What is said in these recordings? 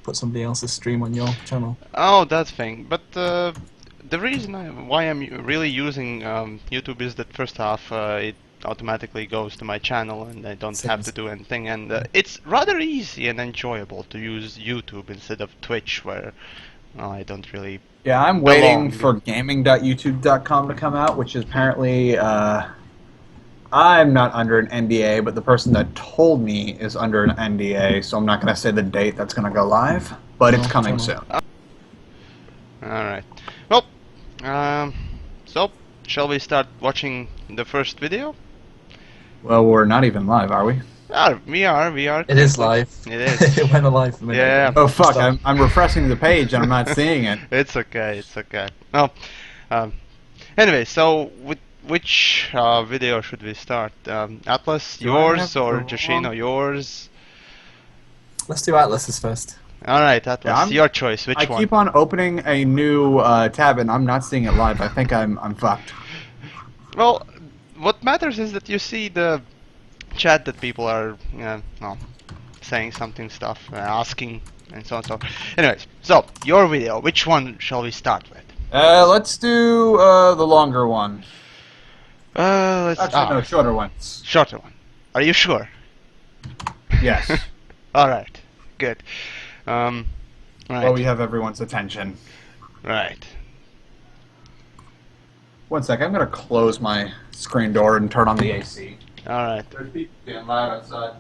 put somebody else's stream on your channel. Oh, that thing. But the reason why I'm really using YouTube is that first off, it automatically goes to my channel and I don't have to do anything, and it's rather easy and enjoyable to use YouTube instead of Twitch, where I don't really. Yeah, I'm waiting for gaming.youtube.com to come out, which is apparently, I'm not under an NDA, but the person that told me is under an NDA, so I'm not going to say the date that's going to go live, but it's coming soon. Alright. Well, so, shall we start watching the first video? Well, we're not even live, are we? We are. It is live. It is. It went live for me. Yeah. Oh fuck, I'm refreshing the page and I'm not seeing it. It's okay. Well, anyway, so which video should we start? Atlas, yours, or Joshino, yours? Let's do Atlas's first. Alright, Atlas, Yeah, your choice. Which I one? keep on opening a new tab and I'm not seeing it live. I think I'm fucked. Well, what matters is that you see the chat that people are, well, saying stuff, asking, and so on. So, anyways, so your video. Which one shall we start with? Let's do the longer one. Let's. Actually, no, shorter ones. Shorter one. Are you sure? Yes. All right. Good. Right. Well, we have everyone's attention. Right. One sec, I'm gonna close my screen door and turn on the AC. All right. There's people being loud outside.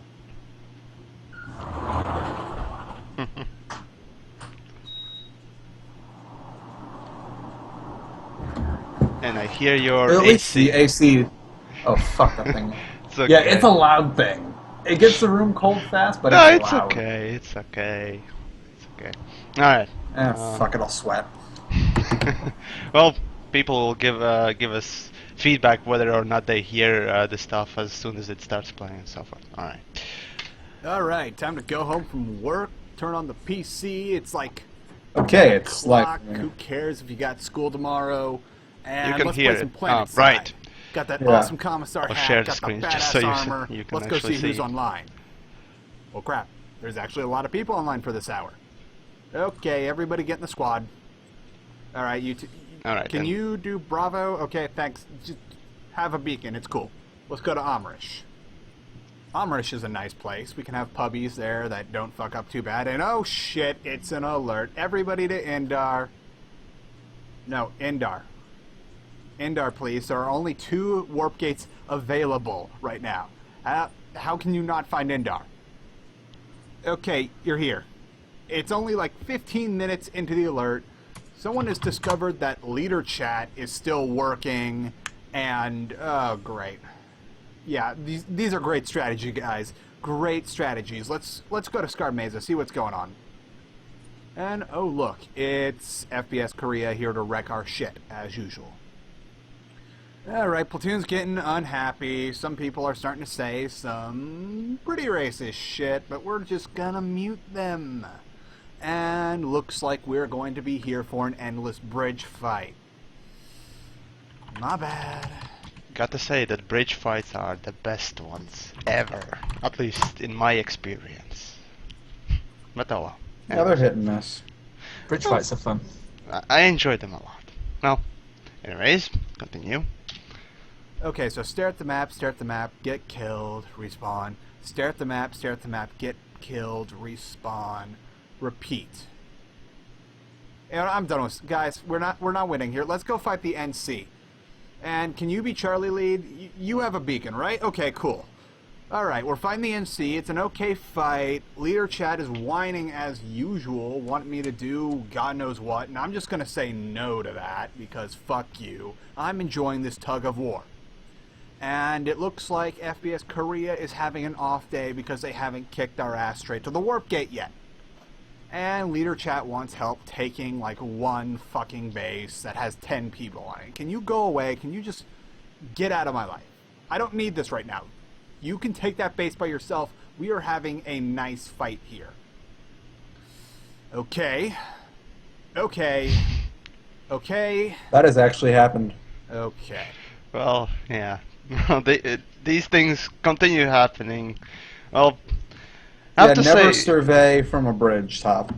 And I hear your At least AC. the AC. Oh fuck that thing. It's okay. Yeah, it's a loud thing. It gets the room cold fast, but No, it's it's loud. okay. It's okay. It's okay. All right. Fuck it, I'll sweat. Well, people will give us feedback whether or not they hear the stuff as soon as it starts playing and so forth. All right. Alright, time to go home from work, turn on the PC, it's like... Okay, it's clock. like... Who cares if you got school tomorrow? And You can let's hear play some it. Planetside. Right. Got that Yeah. awesome commissar I'll hat, share the got screen the just badass so you armor. you can Let's go actually see who's see. online. Well crap, there's actually a lot of people online for this hour. Okay, everybody get in the squad. Alright, Alright, can then. you do Bravo? Okay, thanks. Just have a beacon, it's cool. Let's go to Amrish. Amrish is a nice place. We can have pubbies there that don't fuck up too bad. And oh shit, it's an alert. Everybody to Indar. No, Indar. Indar, please. There are only 2 warp gates available right now. How can you not find Indar? Okay, you're here. It's only like 15 minutes into the alert. Someone has discovered that leader chat is still working, and oh great. Yeah, these are great strategy, guys. Great strategies. Let's go to Scar Mesa, see what's going on. And oh look, it's FPS Korea here to wreck our shit as usual. Alright, Platoon's getting unhappy. Some people are starting to say some pretty racist shit, but we're just gonna mute them. And looks like we're going to be here for an endless bridge fight. My bad. Got to say that bridge fights are the best ones ever, at least in my experience. But oh well. Yeah, they're hit and miss. Bridge fights are fun. I enjoy them a lot. Well, anyways, continue. Okay, so stare at the map, get killed, respawn. Stare at the map, get killed, respawn. Repeat. And I'm done with guys. We're not winning here. Let's go fight the NC. And can you be Charlie lead? You have a beacon, right? Okay, cool. Alright, we're fighting the NC. It's an okay fight. Leader chat is whining as usual, wanting me to do God knows what, and I'm just gonna say no to that, because fuck you. I'm enjoying this tug of war. And it looks like FPS Korea is having an off day because they haven't kicked our ass straight to the warp gate yet. And leader chat wants help taking like one fucking base that has 10 people on it. Can you go away? Can you just get out of my life? I don't need this right now. You can take that base by yourself. We are having a nice fight here. Okay. Okay. Okay. That has actually happened. Okay. Well, yeah. These things continue happening. Well, I Yeah, have to never say. survey from a bridge top.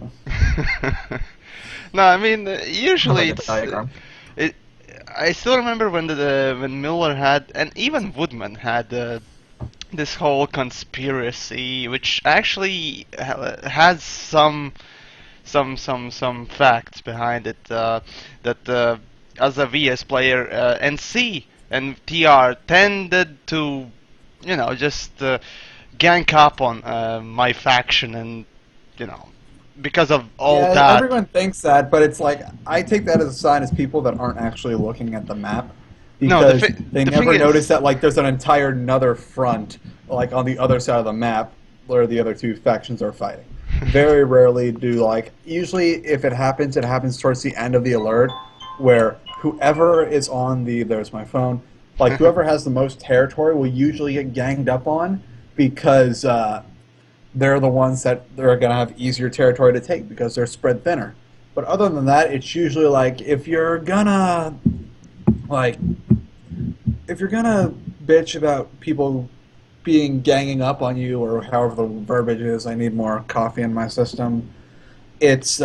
No, I mean Not usually like a it's diagram. it. I still remember when Miller had, and even Woodman had this whole conspiracy, which actually has some facts behind it. That as a VS player, NC and TR tended to, just gank up on my faction, and you know, because of all Yeah, that. everyone thinks that, but it's like I take that as a sign as people that aren't actually looking at the map No, because they the thing never notice is. that like there's an entire another front like on the other side of the map where the other two factions are fighting. Very rarely do like usually if it happens towards the end of the alert where whoever is on the there's my phone like whoever has the most territory will usually get ganged up on because they're the ones that they're going to have easier territory to take because they're spread thinner. But other than that, it's usually like like if you're gonna bitch about people being ganging up on you or however the verbiage is, I need more coffee in my system. It's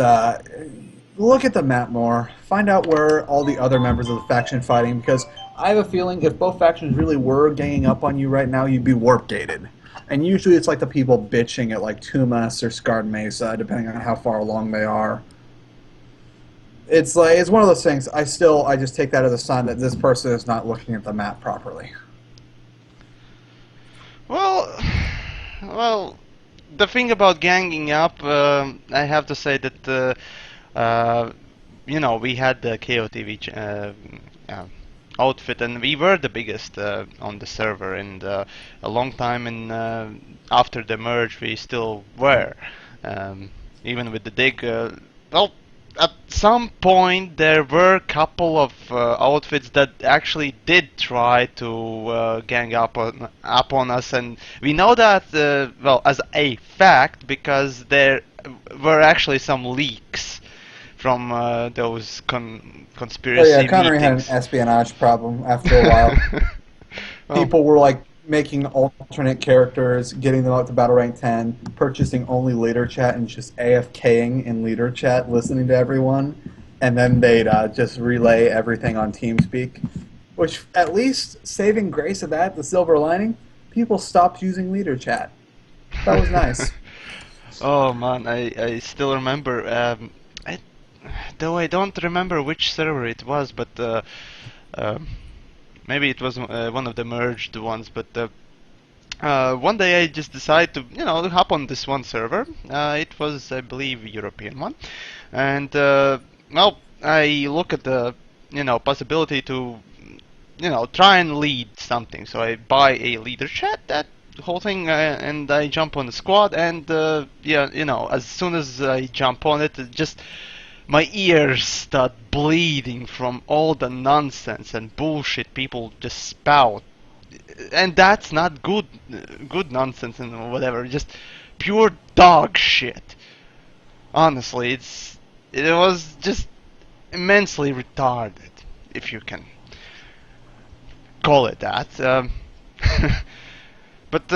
look at the map more, find out where all the other members of the faction fighting because I have a feeling if both factions really were ganging up on you right now, you'd be warp gated. And usually it's like the people bitching at like Tumas or Scarred Mesa, depending on how far along they are. It's like it's one of those things. I just take that as a sign that this person is not looking at the map properly. Well, well, the thing about ganging up, I have to say that we had the KOTV outfit, and we were the biggest on the server, and a long time, and after the merge, we still were, even with the dig. Well, at some point, there were a couple of outfits that actually did try to gang up on us, and we know that well as a fact because there were actually some leaks from those Oh yeah, conspiracy Connery had an meetings. espionage problem after a while. Well, People were like making alternate characters, getting them up to battle rank 10, purchasing only leader chat and just AFKing in leader chat, listening to everyone, and then they'd just relay everything on TeamSpeak. Which, at least, saving grace of that, the silver lining, people stopped using leader chat. That was nice. oh man, I still remember. Though I don't remember which server it was, but um maybe it was one of the merged ones. But one day I just decided to, hop on this one server. It was, I believe, a European one, and well, I look at the, possibility to, try and lead something. So I buy a leader chat, that whole thing, and I jump on the squad, and yeah, as soon as I jump on it, just my ears start bleeding from all the nonsense and bullshit people just spout, and that's not good nonsense and whatever, just pure dog shit. Honestly, it was just immensely retarded, if you can call it that. But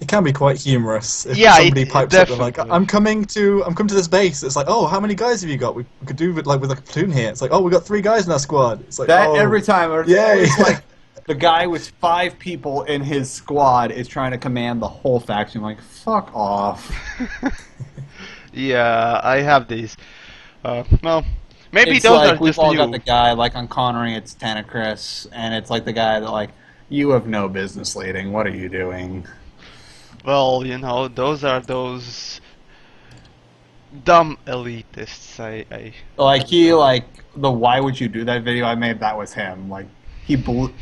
It can be quite humorous if yeah, somebody it pipes up and like, definitely. I'm coming to this base. It's like, oh, how many guys have you got? We could do with like a platoon here. It's like, oh, we got 3 guys in our squad. It's like, That oh, every time, or yay. it's like the guy with 5 people in his squad is trying to command the whole faction. Like, fuck off. Yeah, I have these. Well, maybe It's those are like we've just all you. got the guy like on Connery. It's Tanacris, and it's like the guy that like you have no business leading. What are you doing? Well, those are those dumb elitists. Like he like the why would you do that video I made? That was him. Like he blew,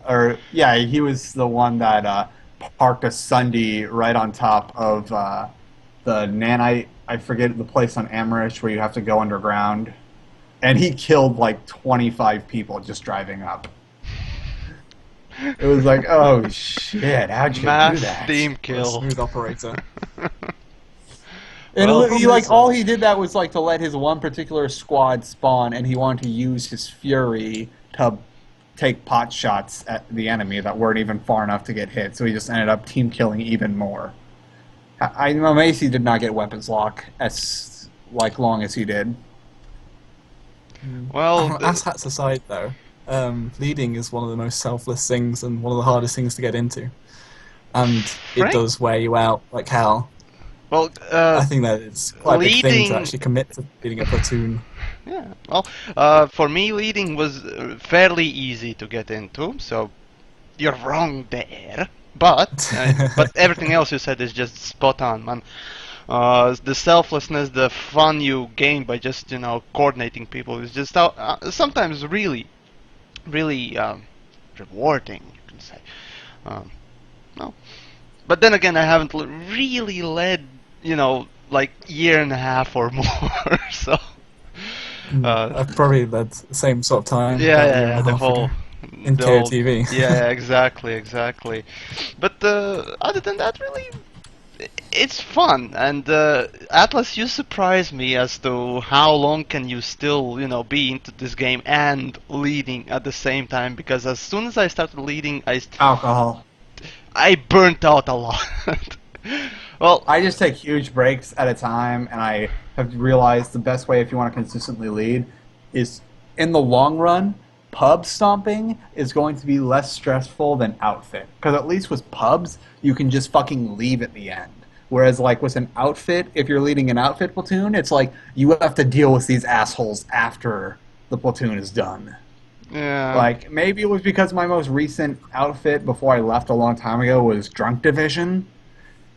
or yeah, he was the one that parked a Sunday right on top of the nanite. I forget the place on Amherst where you have to go underground, and he killed like 25 people just driving up. It was like, oh shit, how'd you do Mass that? steam What a kill. smooth operator. And Well, he like all he did that was like to let his one particular squad spawn, and he wanted to use his fury to take pot shots at the enemy that weren't even far enough to get hit. So he just ended up team killing even more. I know Macy did not get weapons lock as long as he did. Well, Asshats aside, though, leading is one of the most selfless things and one of the hardest things to get into, and it Frank? does wear you out like hell. Well, I think that it's quite a big thing leading- to actually commit to leading a platoon. yeah. Well, for me, leading was fairly easy to get into, so you're wrong there. But everything else you said is just spot on, man. The selflessness, the fun you gain by just coordinating people is just sometimes really, really rewarding. You can say. No. But then again, I haven't really led, like year and a half or more. So. I've probably led the same sort of time. Yeah, the whole. In KOTV. Yeah, exactly. But other than that, really, it's fun. And Atlas, you surprise me as to how long can you still, be into this game and leading at the same time. Because as soon as I started leading, Alcohol. I burnt out a lot. Well, I just take huge breaks at a time, and I have realized the best way if you want to consistently lead is, in the long run, pub stomping is going to be less stressful than outfit. Because at least with pubs, you can just fucking leave at the end. Whereas, like, with an outfit, if you're leading an outfit platoon, it's like you have to deal with these assholes after the platoon is done. yeah. Like, maybe it was because my most recent outfit before I left a long time ago was Drunk Division.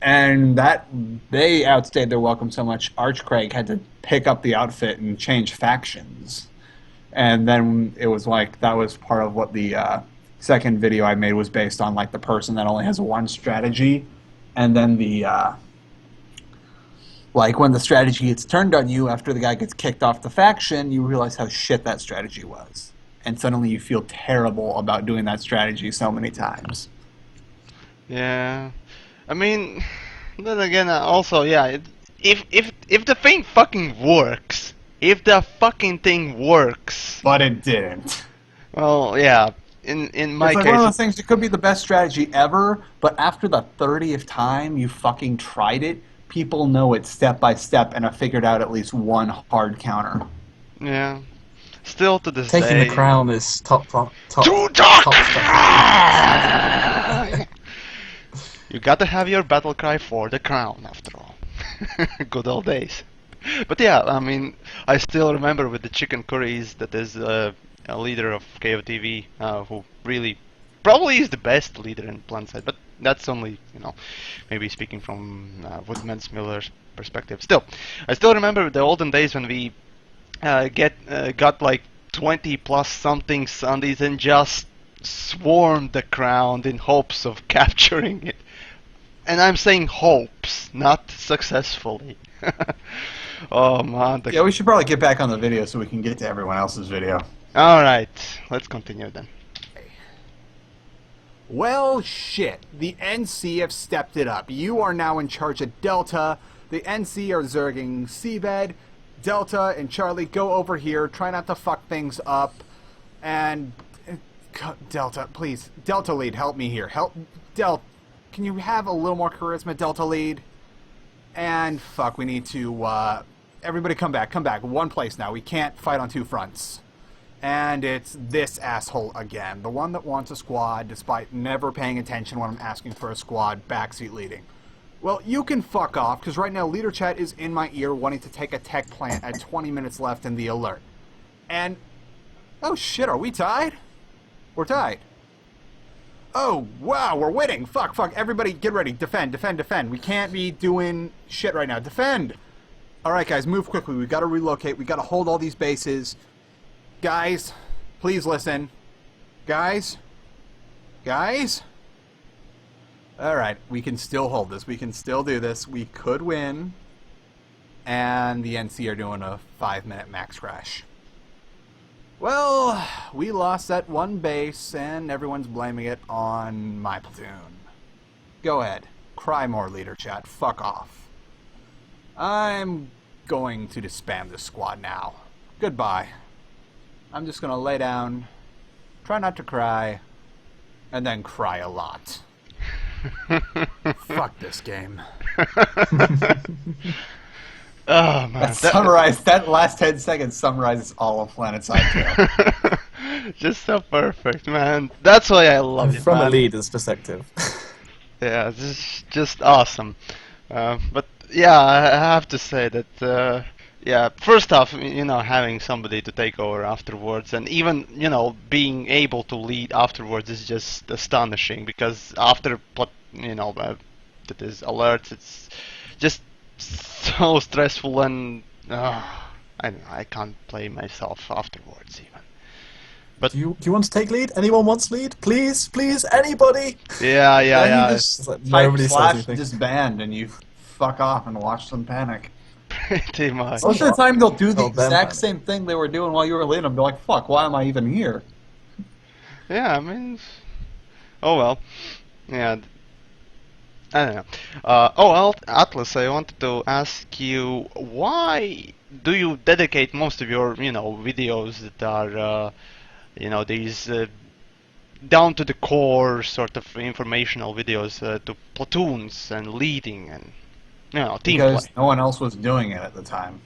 And that, they outstayed their welcome so much, Archcraig had to pick up the outfit and change factions. And then it was like, that was part of what the second video I made was based on, like, the person that only has one strategy. And then the, like, when the strategy gets turned on you after the guy gets kicked off the faction, you realize how shit that strategy was. And suddenly you feel terrible about doing that strategy so many times. Yeah. I mean, then again, also, yeah, if the thing fucking works, if the fucking thing works, But it didn't. well, yeah, in my It's like case, one of those things, it could be the best strategy ever, but after the 30th time you fucking tried it, people know it step by step and have figured out at least one hard counter. yeah, still to this Taking day. the crown is top To the top crown! You gotta have your battle cry for the crown, after all. Good old days. But yeah, I mean, I still remember with the chicken curries that is a leader of KOTV who really probably is the best leader in Planetside, but that's only, maybe speaking from Woodman's Miller's perspective. Still, I still remember the olden days when we got like 20 plus something Sundays and just swarmed the crown in hopes of capturing it. And I'm saying hopes, not successfully. Oh man. Yeah, we should probably get back on the video so we can get to everyone else's video. Alright, let's continue then. Well, shit. The NC have stepped it up. You are now in charge of Delta. The NC are zerging Seabed. Delta and Charlie, go over here. Try not to fuck things up. And... Delta, please. Delta lead, help me here. Delta, can you have a little more charisma, Delta lead? And, fuck, we need to, everybody come back. One place now. We can't fight on two fronts. And it's this asshole again. The one that wants a squad, despite never paying attention when I'm asking for a squad, backseat leading. Well, you can fuck off, because right now Leader Chat is in my ear wanting to take a tech plant at 20 minutes left in the alert. And... oh shit, are we tied? We're tied. Oh, wow, we're winning! Fuck, everybody get ready. Defend. We can't be doing shit right now. Defend! Alright guys, move quickly. We gotta relocate. We gotta hold all these bases. Guys, please listen. Guys? Alright, we can still hold this. We can still do this. We could win. And the NC are doing a 5-minute max crash. Well, we lost that one base, and everyone's blaming it on my platoon. Go ahead. Cry more, Leader Chat. Fuck off. I'm going to disband this squad now. Goodbye. I'm just gonna lay down, try not to cry, and then cry a lot. Fuck this game. Oh man, That last 10 seconds summarizes all of Planetside 2. just so perfect, man. That's why I love it, From man. a leader's perspective. Yeah, this is just awesome. But yeah, I have to say that yeah, first off, having somebody to take over afterwards, and even being able to lead afterwards is just astonishing. Because after that is alerts, it's just so stressful, and I can't play myself afterwards even. But Do you want to take lead? Anyone wants lead? Please, please, anybody! yeah, Then you It's just like type nobody says slash anything. disband and you fuck off and watch them panic. pretty much. Most of the time they'll do the Oh, them exact panic. same thing they were doing while you were leading them. Be like, fuck, why am I even here? Yeah, I mean, oh well. Yeah, I don't know. Oh well, Atlas, I wanted to ask you, why do you dedicate most of your, videos that are, these down to the core sort of informational videos to platoons and leading and, team Because play? no one else was doing it at the time.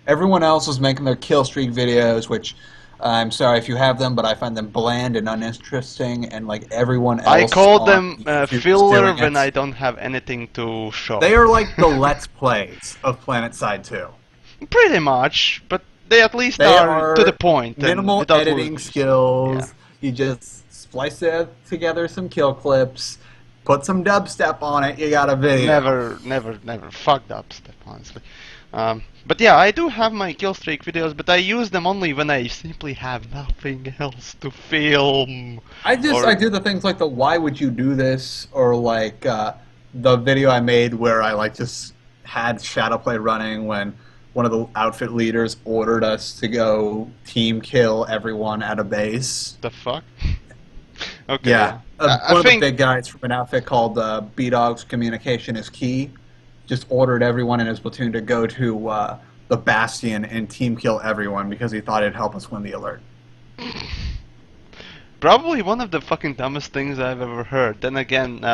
Everyone else was making their kill streak videos, which I'm sorry if you have them, but I find them bland and uninteresting, and like everyone else. I call on them YouTube is filler doing when it. I don't have anything to show. They are like the Let's Plays of Planetside 2. Pretty much, but they at least They are to the point. and Minimal without editing losing- skills. Yeah. You just splice together some kill clips, put some dubstep on it, you got a video. Never fucked up stuff, honestly. But yeah, I do have my kill streak videos, but I use them only when I simply have nothing else to film. I Or- do the things like the why would you do this, or like the video I made where I like just had Shadowplay running when one of the outfit leaders ordered us to go team kill everyone at a base. The fuck? Okay. Yeah, I one of the think big guys from an outfit called B-Dog's Communication is Key just ordered everyone in his platoon to go to the Bastion and team kill everyone because he thought it'd help us win the alert. probably one of the fucking dumbest things I've ever heard. Then again, in The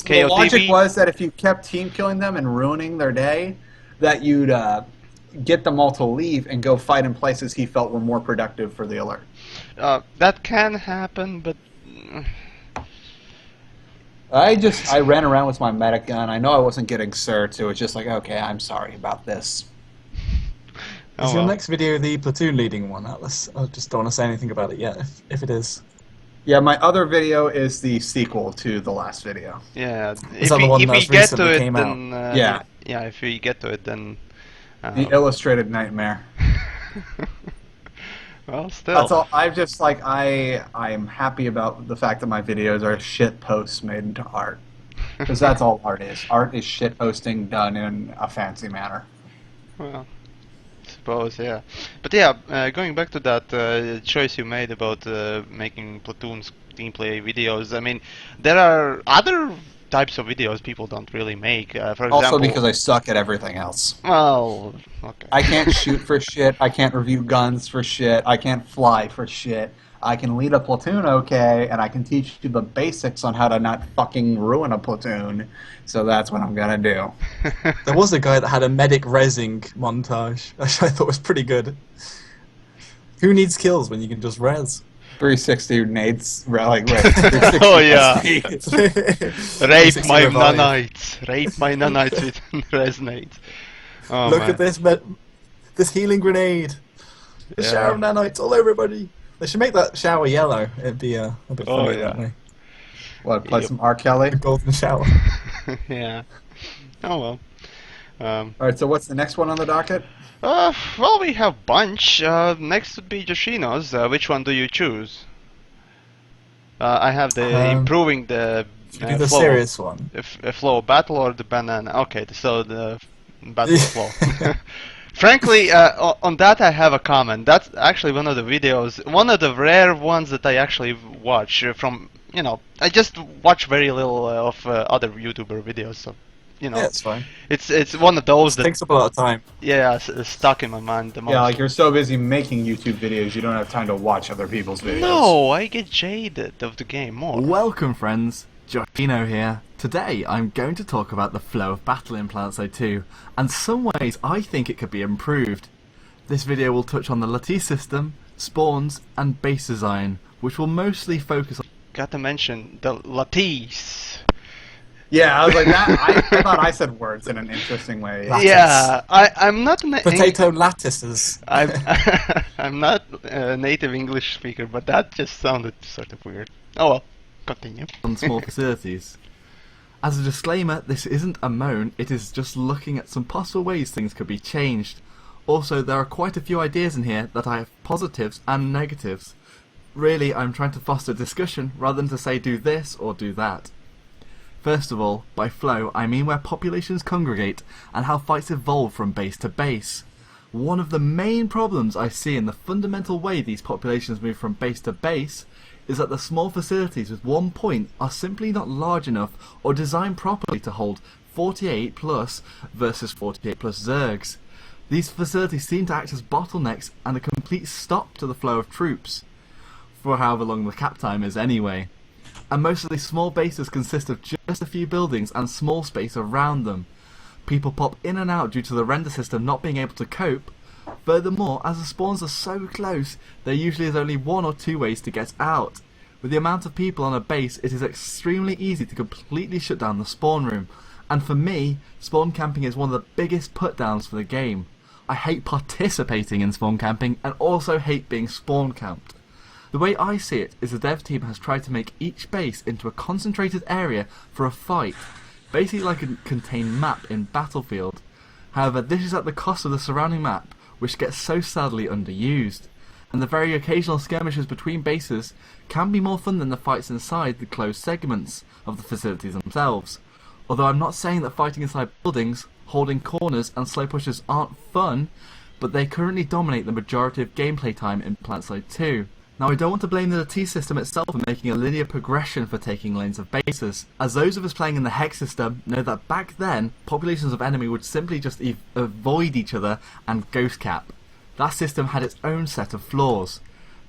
KOTV, logic was that if you kept team killing them and ruining their day, that you'd get them all to leave and go fight in places he felt were more productive for the alert. that can happen, but I ran around with my medic gun. I know I wasn't getting certs. It was just like, okay, I'm sorry about this. Is oh your well. next video the platoon leading one, Atlas? I just don't want to say anything about it yet, if it is. Yeah, my other video is the sequel to the last video. Yeah, Is that the one if that's we get to recently it, came out? then Yeah. yeah, if we get to it, then The Illustrated Nightmare. well, still. That's all. I'm just like I'm happy about the fact that my videos are shit posts made into art, because that's all art is. Art is shit posting done in a fancy manner. Well, I suppose, yeah. But yeah, going back to that choice you made about making platoons team play videos, I mean, there are other types of videos people don't really make. For example, Also because I suck at everything else. well, okay. I can't shoot for shit. I can't review guns for shit. I can't fly for shit. I can lead a platoon okay, and I can teach you the basics on how to not fucking ruin a platoon. So that's what I'm gonna do. There was a guy that had a medic rezzing montage, which I thought was pretty good. Who needs kills when you can just res? 360 nades, right? Oh yeah. Rape 360 my revive. nanites. Rape my nanites with resonates. Oh, Look man. at this healing grenade. The Yeah. shower of nanites all over everybody. They should make that shower yellow. It'd be a bit Oh, funny yeah. that way. What? Play Yep. some R. Kelly. The golden shower. Yeah. Oh well. All right. So what's the next one on the docket? Well, we have bunch. Next would be Joshino's. Which one do you choose? I have the improving the Should we do the flow, serious one. flow battle or the banana. Okay, so the battle flow. Frankly, on that I have a comment. That's actually one of the videos, one of the rare ones that I actually watch from. I just watch very little of other YouTuber videos, so Yeah, it's fine. it's one of those It that takes up a lot of time. stuck in my mind the most. Yeah, like you're so busy making YouTube videos, you don't have time to watch other people's videos. No, I get jaded of the game more. Welcome, friends, Joshino here. Today I'm going to talk about the flow of battle in Planetside 2, and some ways I think it could be improved. This video will touch on the lattice system, spawns, and base design, which will mostly focus on... Got to mention the lattice. Yeah, I was like that. I thought I said words in an interesting way. Lattice. Yeah, I'm not an Potato lattices. I'm not a native English speaker, but that just sounded sort of weird. Oh well, continue. on small facilities. As a disclaimer, this isn't a moan, it is just looking at some possible ways things could be changed. Also, there are quite a few ideas in here that I have positives and negatives. Really, I'm trying to foster discussion rather than to say do this or do that. First of all, by flow, I mean where populations congregate and how fights evolve from base to base. One of the main problems I see in the fundamental way these populations move from base to base is that the small facilities with one point are simply not large enough or designed properly to hold 48 plus versus 48 plus zergs. These facilities seem to act as bottlenecks and a complete stop to the flow of troops, for however long the cap time is anyway. And most of these small bases consist of just a few buildings and small space around them. People pop in and out due to the render system not being able to cope. Furthermore, as the spawns are so close, there usually is only one or two ways to get out. With the amount of people on a base, it is extremely easy to completely shut down the spawn room. And for me, spawn camping is one of the biggest put-downs for the game. I hate participating in spawn camping and also hate being spawn camped. The way I see it is the dev team has tried to make each base into a concentrated area for a fight, basically like a contained map in Battlefield. However, this is at the cost of the surrounding map, which gets so sadly underused. And the very occasional skirmishes between bases can be more fun than the fights inside the closed segments of the facilities themselves. Although I'm not saying that fighting inside buildings, holding corners and slow pushes aren't fun, but they currently dominate the majority of gameplay time in Planetside 2. Now, I don't want to blame the lattice system itself for making a linear progression for taking lanes of bases, as those of us playing in the hex system know that back then, populations of enemy would simply just avoid each other and ghost cap. That system had its own set of flaws.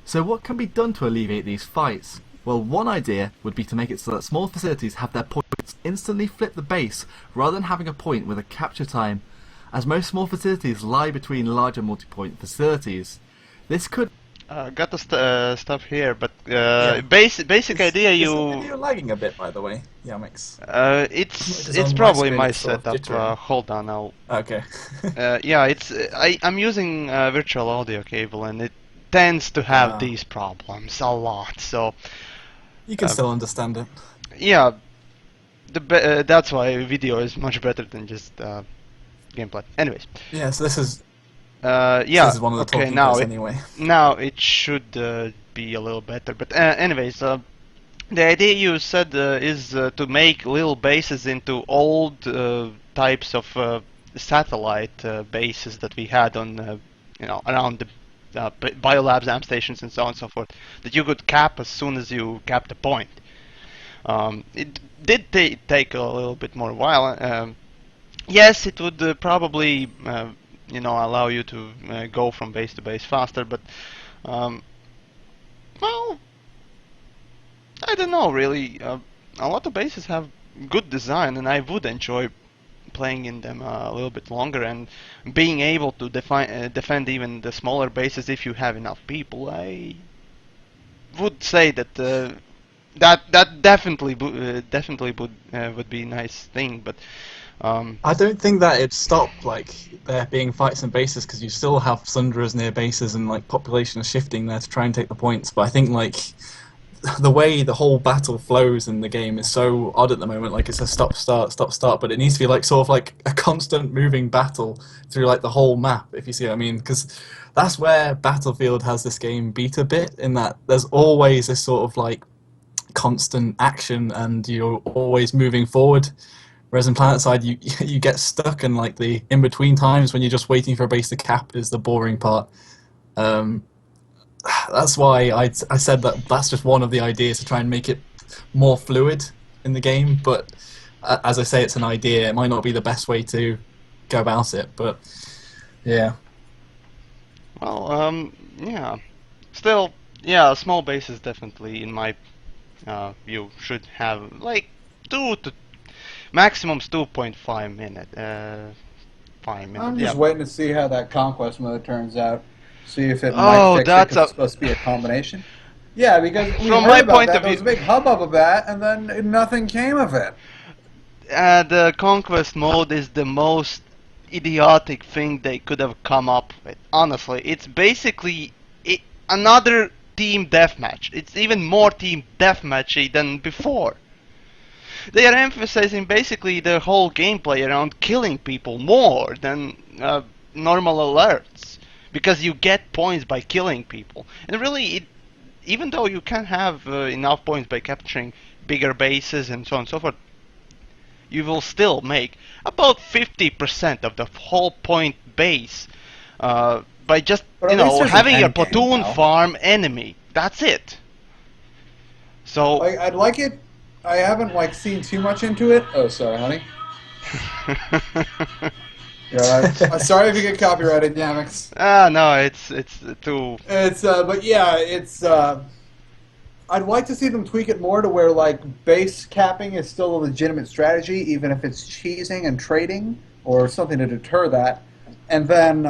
So what can be done to alleviate these fights? Well, one idea would be to make it so that small facilities have their points instantly flip the base rather than having a point with a capture time, as most small facilities lie between larger multi-point facilities. This could... Got the stuff here, but basic idea You're lagging a bit, by the way, Yamiks. It's probably my setup. Hold on, I'll. Okay. Yeah, I'm using virtual audio cable, and it tends to have these problems a lot. So you can still understand it. Yeah, that's why video is much better than just gameplay. Anyways. Yeah. So this is. Yeah. This is one of the talking points anyway. Now it should be a little better. But anyways, the idea you said is to make little bases into old types of satellite bases that we had on, around the biolabs, amp stations, and so on and so forth, that you could cap as soon as you cap the point. It did take a little bit more while. Yes, it would probably. Allow you to go from base to base faster, but well, I don't know really. A lot of bases have good design, and I would enjoy playing in them a little bit longer and being able to defend even the smaller bases if you have enough people. I would say that that definitely would be a nice thing, but. I don't think that it'd stop there being fights and bases, because you still have Sunderas near bases and population is shifting there to try and take the points. But I think the way the whole battle flows in the game is so odd at the moment. It's a stop start, but it needs to be sort of a constant moving battle through the whole map, if you see what I mean. Because that's where Battlefield has this game beat a bit, in that there's always this sort of constant action and you're always moving forward. Whereas in Planetside, you get stuck, and the in-between times when you're just waiting for a base to cap is the boring part. That's why I said that's just one of the ideas to try and make it more fluid in the game. But as I say, it's an idea. It might not be the best way to go about it, but yeah. Well, yeah. Still, yeah, a small base is definitely, in my you should have like 2 to maximum 2.5 minute. 5 minutes. I'm Yeah. just waiting to see how that conquest mode turns out. See if it might Oh, fix it that's because it's supposed to be a combination. Yeah, because we From heard my about point that. of There was view, a big hubbub of that, and then nothing came of it. the conquest mode is the most idiotic thing they could have come up with. Honestly, it's basically another team deathmatch. It's even more team deathmatchy than before. They are emphasizing basically the whole gameplay around killing people more than normal alerts, because you get points by killing people. And really, even though you can have enough points by capturing bigger bases and so on and so forth, you will still make about 50% of the whole point base by just, But at least there's an having a end game platoon now. farm enemy. That's it. So Like, I'd like it. I haven't like seen too much into it. Oh, sorry, honey. Yeah, sorry if you get copyrighted, Yamiks. no, it's too. It's but yeah, it's. I'd like to see them tweak it more to where like base capping is still a legitimate strategy, even if it's cheesing and trading or something to deter that. And then,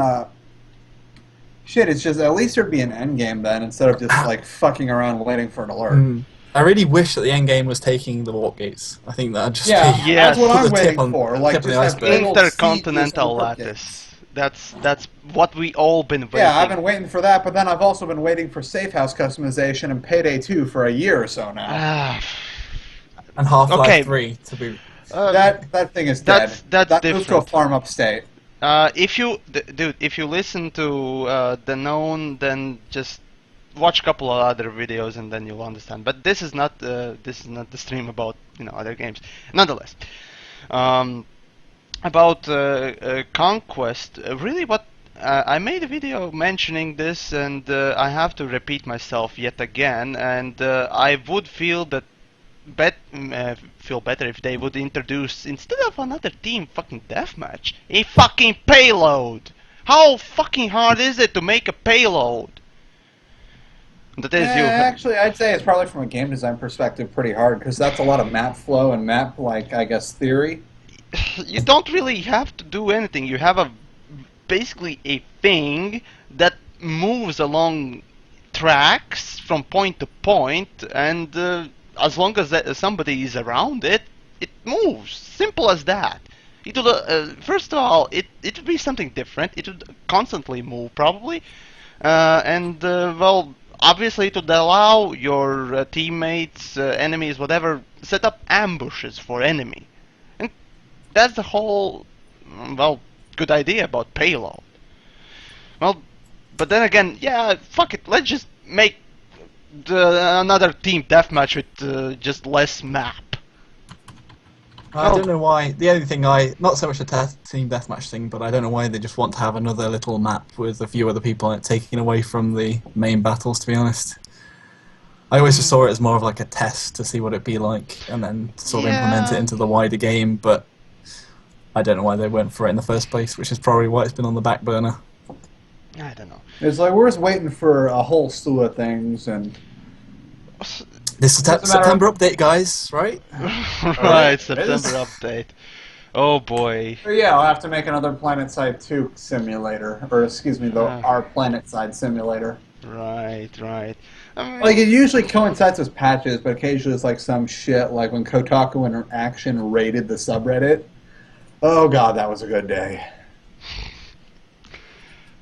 shit, it's just at least there'd be an end game then instead of just like fucking around waiting for an alert. I really wish that the end game was taking the warp gates. I think that'd just Yeah, be Yes. that's what put I'm the tip waiting on- for. tip Like of the just have iceberg. big old Intercontinental seats and warp gates. lattice. That's what we all been waiting. Yeah, I've been waiting for that, but then I've also been waiting for Safe House customization and Payday 2 for a year or so now. Ah, And Half-Life Okay. 3 to be. That thing is dead. that's that moves to a different. farm upstate. If you, dude, if you listen to the known, then just watch a couple of other videos and then you'll understand. But this is not the stream about other games. Nonetheless, about Conquest. Really, what I made a video mentioning this, and I have to repeat myself yet again. And I would feel that feel better if they would introduce, instead of another team fucking deathmatch, a fucking payload. How fucking hard is it to make a payload? That is you. Actually, I'd say it's probably from a game design perspective pretty hard because that's a lot of map flow and map, like, I guess, theory. You don't really have to do anything. You have basically a thing that moves along tracks from point to point, and as long as somebody is around it, it moves. Simple as that. It would, first of all, it would be something different. It would constantly move, probably, and well, obviously it would allow your teammates, enemies, whatever, set up ambushes for enemy. And that's the whole, well, good idea about payload. Well, but then again, yeah, fuck it. Let's just make another team deathmatch with just less map. I don't know why. The only thing not so much a team deathmatch thing, but I don't know why they just want to have another little map with a few other people on it, taking away from the main battles, to be honest. I always just saw it as more of like a test to see what it'd be like, and then sort of implement it into the wider game, but I don't know why they went for it in the first place, which is probably why it's been on the back burner. I don't know. It's like we're just waiting for a whole slew of things, and This September update, guys, right? Right, September update. Oh boy. But yeah, I'll have to make another Planetside2 simulator, or excuse me, our Planetside simulator. Right. I mean, Like, it usually coincides with patches, but occasionally it's like some shit, like when Kotaku Interaction raided the subreddit. Oh god, that was a good day.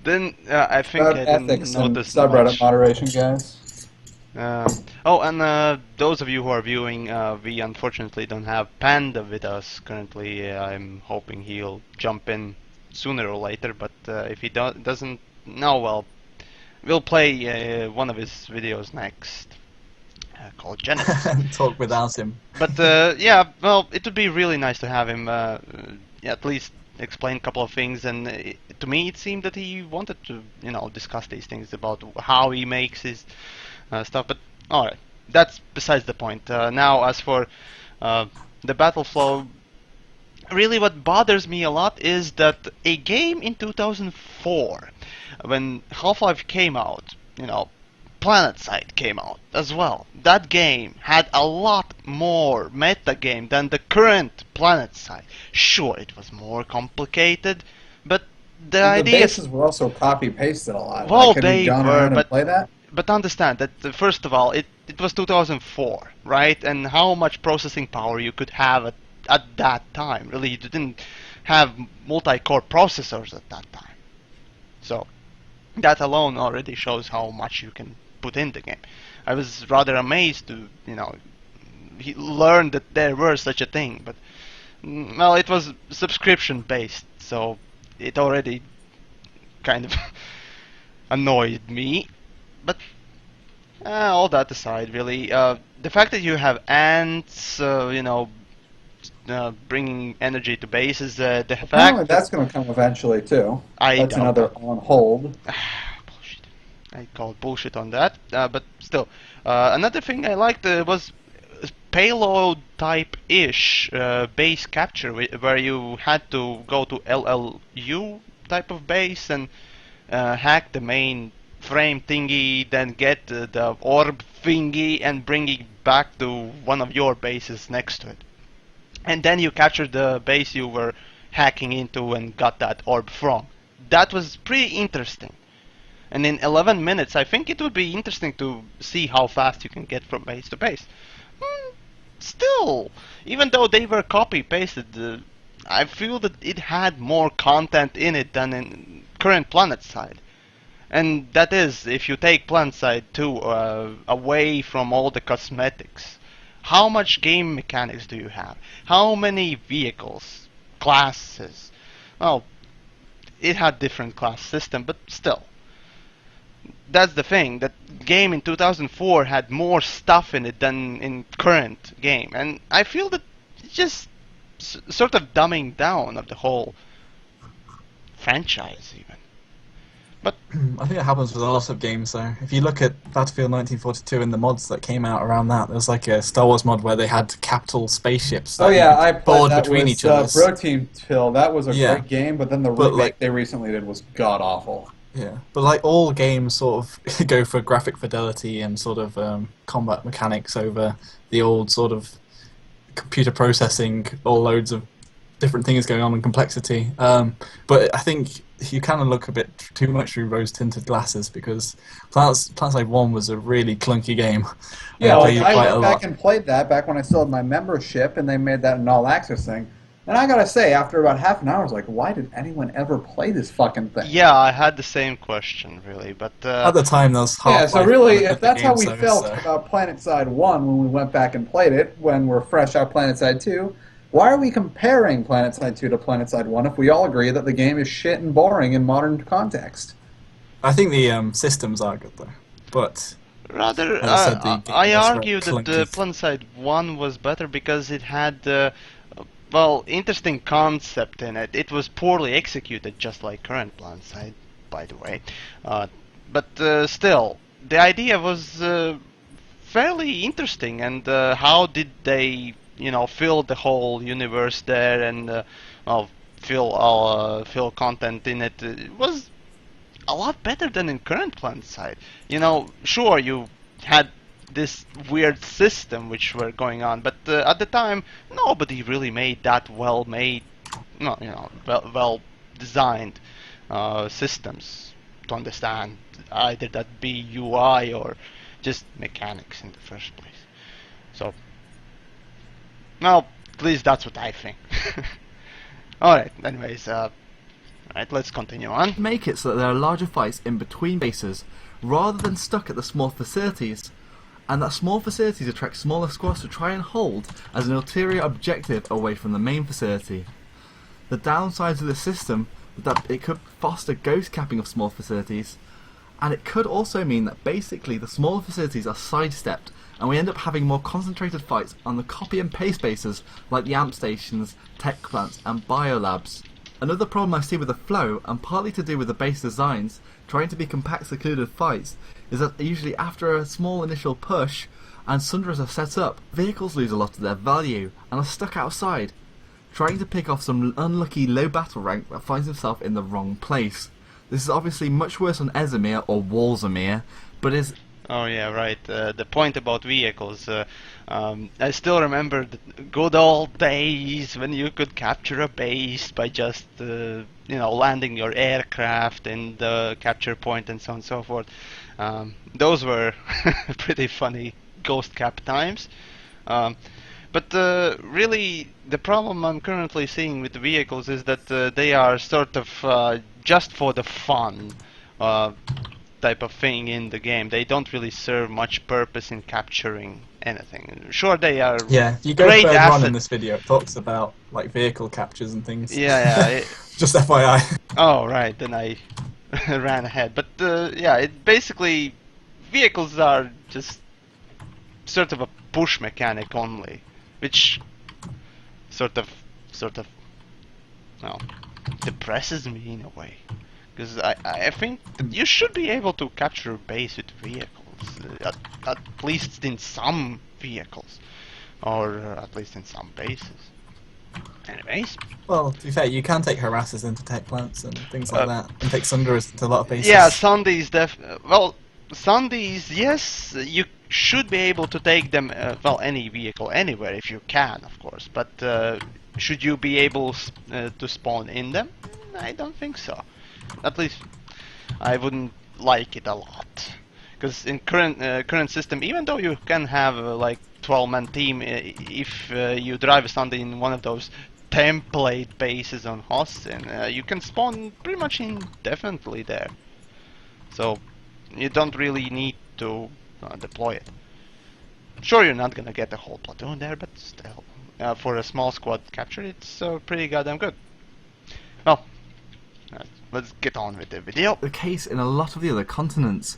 then I think About I didn't ethics and notice subreddit much. moderation, guys. Oh, and those of you who are viewing, we unfortunately don't have Panda with us currently. I'm hoping he'll jump in sooner or later, but if he doesn't, no, well, we'll play one of his videos next, called Genesis. Talk without him. But yeah, well, it would be really nice to have him at least explain a couple of things, and to me it seemed that he wanted to, discuss these things about how he makes his stuff. But alright, that's besides the point. Now, as for the battle flow, really what bothers me a lot is that a game in 2004, when Half-Life came out, Planetside came out as well. That game had a lot more meta game than the current Planetside. Sure, it was more complicated, but the And the idea is, bases were also copy pasted a lot. well, Like, have you they gone were, around and play that? but understand that first of all, it was 2004, right? And how much processing power you could have at that time. Really, you didn't have multi-core processors at that time. So that alone already shows how much you can put in the game. I was rather amazed to, learn that there were such a thing, but well, it was subscription based, so it already kind of annoyed me. But all that aside, really, the fact that you have ants, bringing energy to bases, the Apparently, fact that that's going to come eventually too. I That's doubt another that. on hold. Bullshit. I call bullshit on that, but still. Another thing I liked was payload type-ish base capture, where you had to go to LLU type of base and hack the main frame thingy, then get the orb thingy and bring it back to one of your bases next to it. And then you captured the base you were hacking into and got that orb from. That was pretty interesting. And in 11 minutes, I think it would be interesting to see how fast you can get from base to base. Still, even though they were copy-pasted, I feel that it had more content in it than in current Planetside. And that is, if you take Planetside2 away from all the cosmetics, how much game mechanics do you have? How many vehicles, classes? Well, it had different class system, but still. That's the thing, that game in 2004 had more stuff in it than in current game. And I feel that it's just sort of dumbing down of the whole franchise even. But I think it happens with a lot of games though. If you look at Battlefield 1942 and the mods that came out around that, there was like a Star Wars mod where they had capital spaceships that Oh yeah, you I could played board that between with each other. Bro Team Till. That was a Yeah. great game, but then the But, remake like- they recently did was god awful. Yeah, but like all games sort of go for graphic fidelity and sort of combat mechanics over the old sort of computer processing, all loads of different things going on and complexity. But I think you kind of look a bit too much through rose-tinted glasses because Planetside 1 was a really clunky game. Yeah, I like played it I quite went a back lot. and played that back when I still had my membership, and they made that an all-access thing. And I gotta say, after about half an hour, I was like, why did anyone ever play this fucking thing? yeah, I had the same question really, but At the time, there was Yeah, Half-Life so really, on if the that's how game, we so- felt about PlanetSide 1 when we went back and played it, when we're fresh out PlanetSide 2, why are we comparing PlanetSide 2 to PlanetSide 1 if we all agree that the game is shit and boring in modern context? I think the systems are good though, but rather, As I said, the game I was very argue that clunky. Planetside 1 was better because it had, interesting concept in it. It was poorly executed, just like current Planetside, by the way. But still, the idea was fairly interesting, and how did they, fill the whole universe there and, fill content in it? It was a lot better than in current Planetside. Sure, you had this weird system which were going on, but at the time, nobody really made that well-made, well designed systems to understand either that be UI or just mechanics in the first place. So, well, at least that's what I think. Alright, anyways, right, let's continue on. Make it so that there are larger fights in between bases, rather than stuck at the small facilities, and that small facilities attract smaller squads to try and hold as an ulterior objective away from the main facility. The downsides of this system is that it could foster ghost capping of small facilities, and it could also mean that basically the smaller facilities are sidestepped and we end up having more concentrated fights on the copy and paste bases like the amp stations, tech plants and biolabs. Another problem I see with the flow, and partly to do with the base designs, trying to be compact secluded fights, is that usually after a small initial push and sunders are set up, vehicles lose a lot of their value and are stuck outside, trying to pick off some unlucky low battle rank that finds himself in the wrong place. This is obviously much worse on Ezimir or Walzamir, but is Oh yeah, right. The point about vehicles. I still remember the good old days when you could capture a base by just, landing your aircraft in the capture point and so on and so forth. Those were pretty funny ghost cap times. But really, the problem I'm currently seeing with the vehicles is that they are sort of just for the fun. Type of thing in the game. They don't really serve much purpose in capturing anything. Sure, they are Yeah, if you go great further on in asset. this video, it talks about like vehicle captures and things. Yeah. Just FYI. Oh, right. Then I ran ahead. But yeah, it basically vehicles are just sort of a push mechanic only, which sort of, well, depresses me in a way. Because I think that you should be able to capture a base with vehicles, at least in some vehicles, or at least in some bases. Anyways. Well, to be fair, you can take harassers into tech plants and things like that, and take sunderers into a lot of bases. Yeah, Sundays well, Sundays, yes, you should be able to take them, any vehicle, anywhere, if you can, of course, but should you be able to spawn in them? I don't think so. At least I wouldn't like it a lot, because in current system, even though you can have like 12-man team, if you drive a Sunday in one of those template bases on Hostin, you can spawn pretty much indefinitely there. So you don't really need to deploy it. Sure, you're not gonna get the whole platoon there, but still, for a small squad capture, it's pretty goddamn good. Well. Let's get on with the video. The case in a lot of the other continents,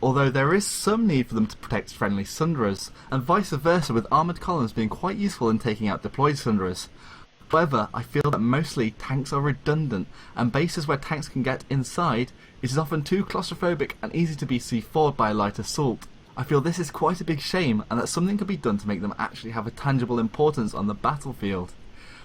although there is some need for them to protect friendly sunderers, and vice versa, with armoured columns being quite useful in taking out deployed sunderers. However, I feel that mostly tanks are redundant, and bases where tanks can get inside, it is often too claustrophobic and easy to be C4'd by a light assault. I feel this is quite a big shame, and that something could be done to make them actually have a tangible importance on the battlefield.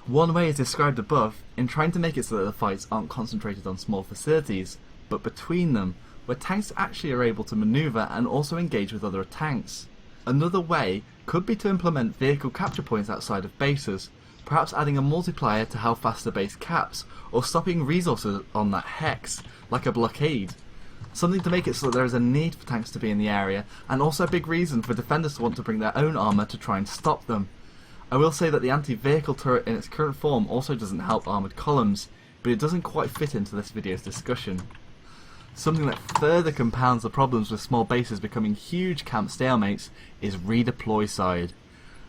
One way is described above, in trying to make it so that the fights aren't concentrated on small facilities, but between them, where tanks actually are able to manoeuvre and also engage with other tanks. Another way could be to implement vehicle capture points outside of bases, perhaps adding a multiplier to how fast a base caps, or stopping resources on that hex, like a blockade. Something to make it so that there is a need for tanks to be in the area, and also a big reason for defenders to want to bring their own armour to try and stop them. I will say that the anti-vehicle turret in its current form also doesn't help armoured columns, but it doesn't quite fit into this video's discussion. Something that further compounds the problems with small bases becoming huge camp stalemates is redeploy side.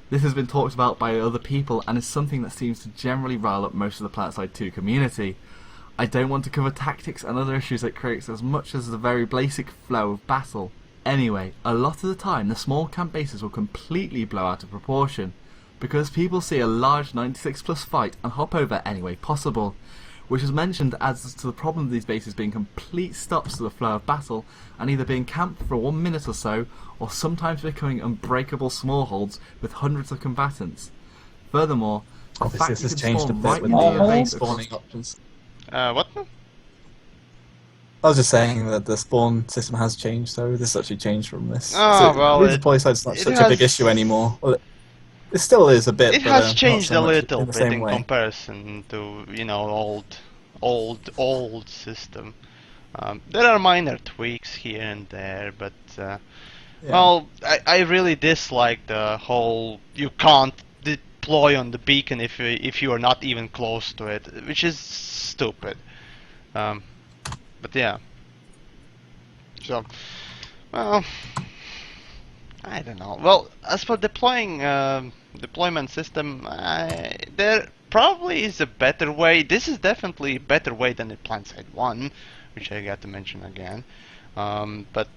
This has been talked about by other people and is something that seems to generally rile up most of the Planetside2 community. I don't want to cover tactics and other issues that creates as much as the very basic flow of battle. Anyway, a lot of the time the small camp bases will completely blow out of proportion, because people see a large 96+ fight and hop over any way possible, which as mentioned adds to the problem of these bases being complete stops to the flow of battle and either being camped for 1 minute or so, or sometimes becoming unbreakable smallholds with hundreds of combatants. Furthermore, the Obviously, fact this you has can changed a spawn bit right with near your the base spawning options. What? I was just saying that the spawn system has changed, so this has actually changed from this. Oh, So well, redeploy side's not it such a big issue anymore. Well, it still is a bit, It but has not changed so a much little in the bit same in way. comparison to, old system. There are minor tweaks here and there, but Yeah. well, I really dislike the whole you can't deploy on the beacon if you are not even close to it, which is stupid. But yeah. So, well, I don't know. Well, as for deployment system, there probably is a better way. This is definitely a better way than in Planetside 1, which I got to mention again. But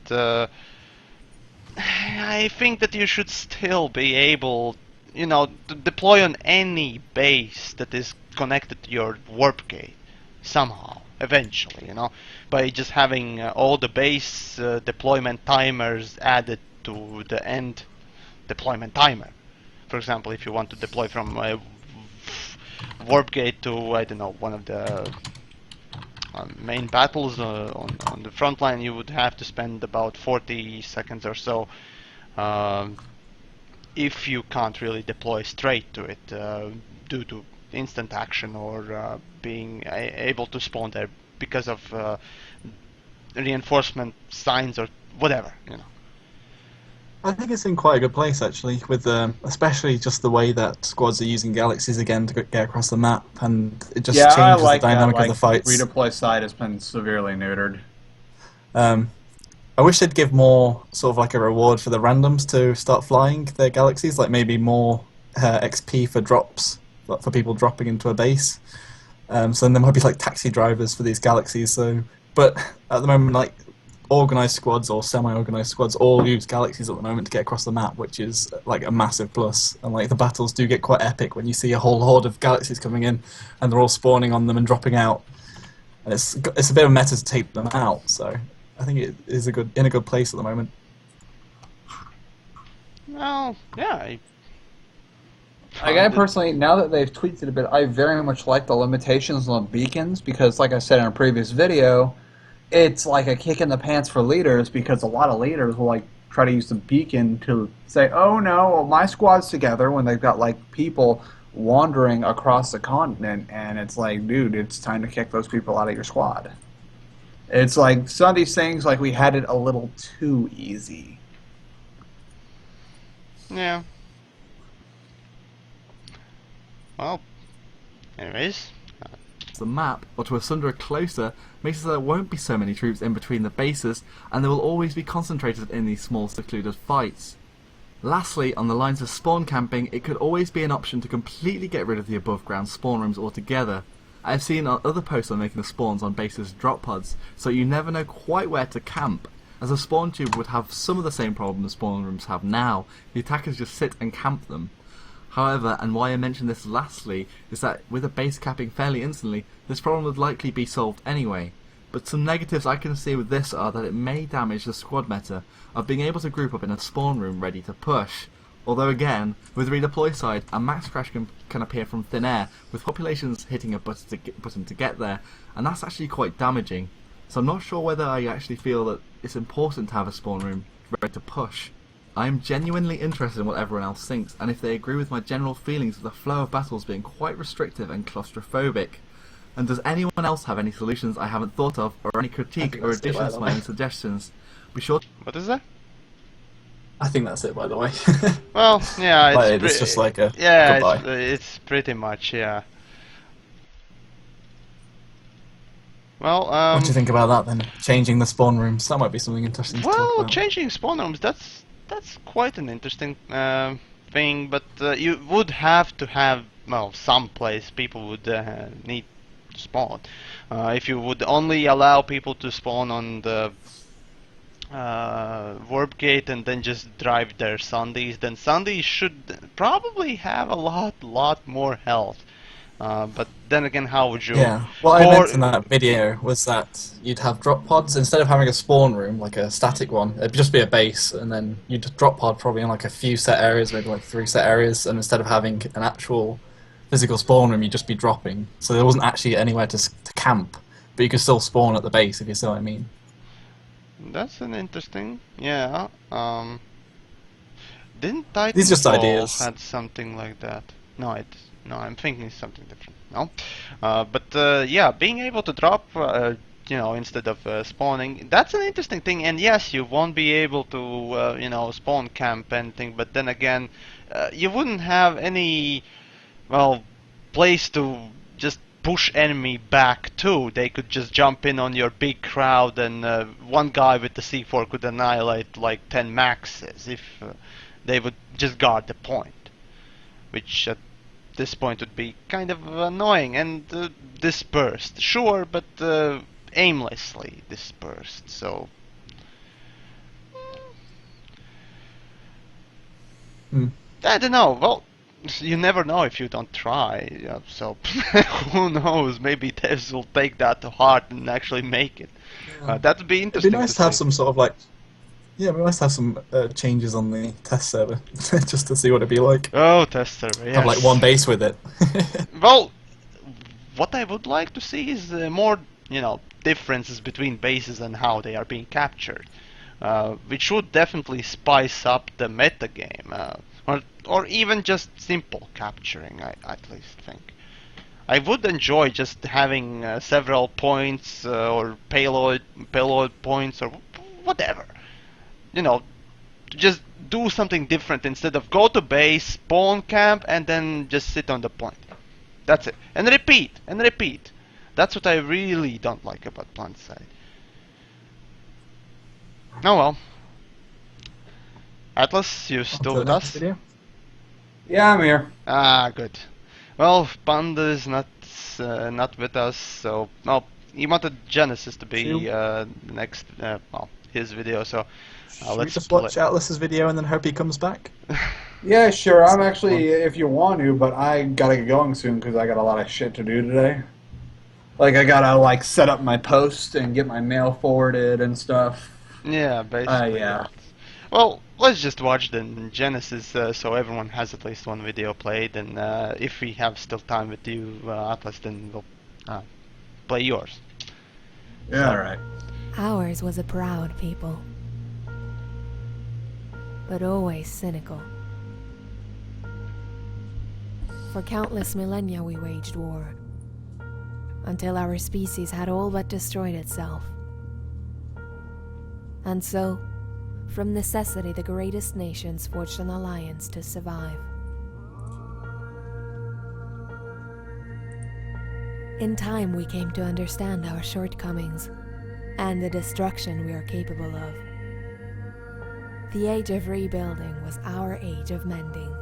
I think that you should still be able, to deploy on any base that is connected to your warp gate somehow, eventually, by just having all the base deployment timers added to the end deployment timer. For example, if you want to deploy from warp gate to, I don't know, one of the main battles on the front line, you would have to spend about 40 seconds or so if you can't really deploy straight to it due to instant action or being able to spawn there because of reinforcement signs or whatever, you know. I think it's in quite a good place actually, with especially just the way that squads are using galaxies again to get across the map, and it just changes the dynamic of the fights. Redeploy side has been severely neutered. I wish they'd give more sort of like a reward for the randoms to start flying their galaxies, like maybe more XP for drops, for people dropping into a base. So then there might be like taxi drivers for these galaxies. So, but at the moment, like organized squads or semi-organized squads all use galaxies at the moment to get across the map, which is like a massive plus. And like the battles do get quite epic when you see a whole horde of galaxies coming in, and they're all spawning on them and dropping out. And it's a bit of a meta to take them out. So I think it is in a good place at the moment. Well, yeah. I personally, now that they've tweaked it a bit, I very much like the limitations on beacons because, like I said in a previous video, it's like a kick in the pants for leaders because a lot of leaders will like try to use the beacon to say, "Oh no, well, my squad's together," when they've got like people wandering across the continent, and it's like, dude, it's time to kick those people out of your squad. It's like some of these things, like we had it a little too easy. Yeah. Well, anyways. The map, or to asunder closer, makes it so there won't be so many troops in between the bases, and they will always be concentrated in these small secluded fights. Lastly, on the lines of spawn camping, it could always be an option to completely get rid of the above ground spawn rooms altogether. I have seen other posts on making the spawns on bases drop pods, so you never know quite where to camp, as a spawn tube would have some of the same problems spawn rooms have now. The attackers just sit and camp them. However, and why I mention this lastly, is that with a base capping fairly instantly, this problem would likely be solved anyway. But some negatives I can see with this are that it may damage the squad meta of being able to group up in a spawn room ready to push. Although again, with redeploy side, a max crash can appear from thin air, with populations hitting a button to get there, and that's actually quite damaging. So I'm not sure whether I actually feel that it's important to have a spawn room ready to push. I am genuinely interested in what everyone else thinks, and if they agree with my general feelings of the flow of battles being quite restrictive and claustrophobic. And does anyone else have any solutions I haven't thought of, or any critique or additions to my own suggestions? Be sure. What is that? I think that's it, by the way. Well, yeah, it's just like a yeah, goodbye. it's pretty much, yeah. Well, What do you think about that then? Changing the spawn rooms, that might be something interesting to talk well, about. changing spawn rooms, that's quite an interesting thing, but you would have to have, well, some place people would need to spawn. If you would only allow people to spawn on the warp gate and then just drive their Sundays, then Sundays should probably have a lot more health. But then again, how would you? Yeah, what I meant in that video was that you'd have drop pods instead of having a spawn room, like a static one. It'd just be a base, and then you'd drop pod probably in like a few set areas, maybe like 3 set areas. And instead of having an actual physical spawn room, you'd just be dropping. So there wasn't actually anywhere to camp, but you could still spawn at the base, if you see what I mean. That's an interesting, yeah. Didn't These are just Titanfall ideas. had something like that? No, I'm thinking something different. No, but yeah, being able to drop, you know, instead of spawning, that's an interesting thing. And yes, you won't be able to, you know, spawn camp anything. But then again, you wouldn't have any, well, place to just push enemy back to. They could just jump in on your big crowd, and one guy with the C4 could annihilate like 10 maxes if they would just guard the point, which at this point would be kind of annoying and dispersed. Sure, but aimlessly dispersed. So I don't know. Well, you never know if you don't try. So who knows? Maybe devs will take that to heart and actually make it. That would be interesting. It'd be nice to have some sort of like, yeah, it'd be nice to have some changes on the test server, just to see what it'd be like. Oh, test server, yes. Have like one base with it. Well, what I would like to see is more differences between bases and how they are being captured, which should definitely spice up the meta game, or even just simple capturing. I at least think. I would enjoy just having several points or payload points or whatever. Just do something different instead of go to base, spawn camp, and then just sit on the point. That's it. And repeat, and repeat. That's what I really don't like about Planetside. Oh well. Atlas, you still with us? Video? Yeah, I'm here. Ah, good. Well, Panda is not with us, so he wanted Genesis to be the next, his video. So Should we let's just play. watch Atlas's video and then hope he comes back? Yeah, sure. I'm actually, if you want to, but I gotta get going soon because I got a lot of shit to do today. Like, I gotta, set up my post and get my mail forwarded and stuff. Yeah, basically. Yeah. Well, let's just watch the Genesis so everyone has at least one video played, and if we have still time with you, Atlas, then we'll play yours. Yeah, alright. Ours was a proud people, but always cynical. For countless millennia we waged war, until our species had all but destroyed itself. And so, from necessity, the greatest nations forged an alliance to survive. In time, we came to understand our shortcomings and the destruction we are capable of. The age of rebuilding was our age of mending,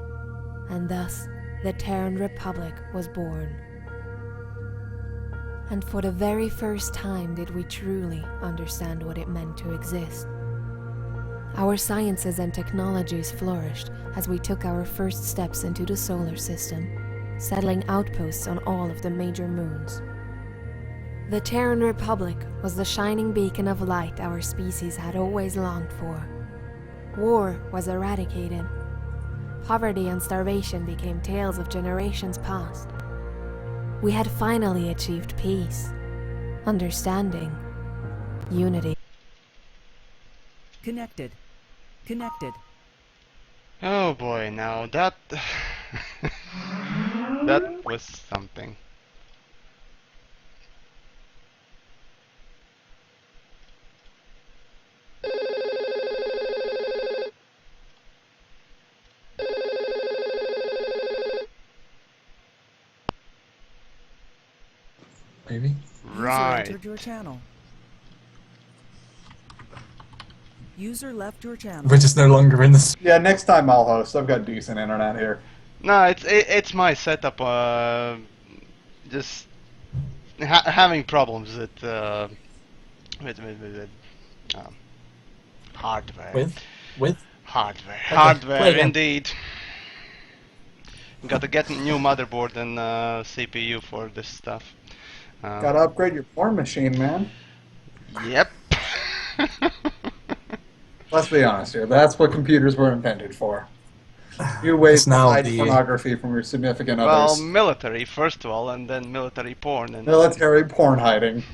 and thus the Terran Republic was born. And for the very first time did we truly understand what it meant to exist. Our sciences and technologies flourished as we took our first steps into the solar system, settling outposts on all of the major moons. The Terran Republic was the shining beacon of light our species had always longed for. War was eradicated. Poverty and starvation became tales of generations past. We had finally achieved peace, understanding, unity. Connected. Oh boy, now that that was something. Maybe. Right. User entered your channel. User left your channel. We're just no longer in this. Yeah, next time I'll host. I've got decent internet here. No, it's my setup. Just having problems with hardware. With? Hardware. Okay, Hardware, play again. indeed. Got to get a new motherboard and CPU for this stuff. Gotta upgrade your porn machine, man. Yep. Let's be honest here. That's what computers were invented for. You ways It's to now hide the- pornography from your significant Well, others. military first of all, and then military porn. And Military porn hiding.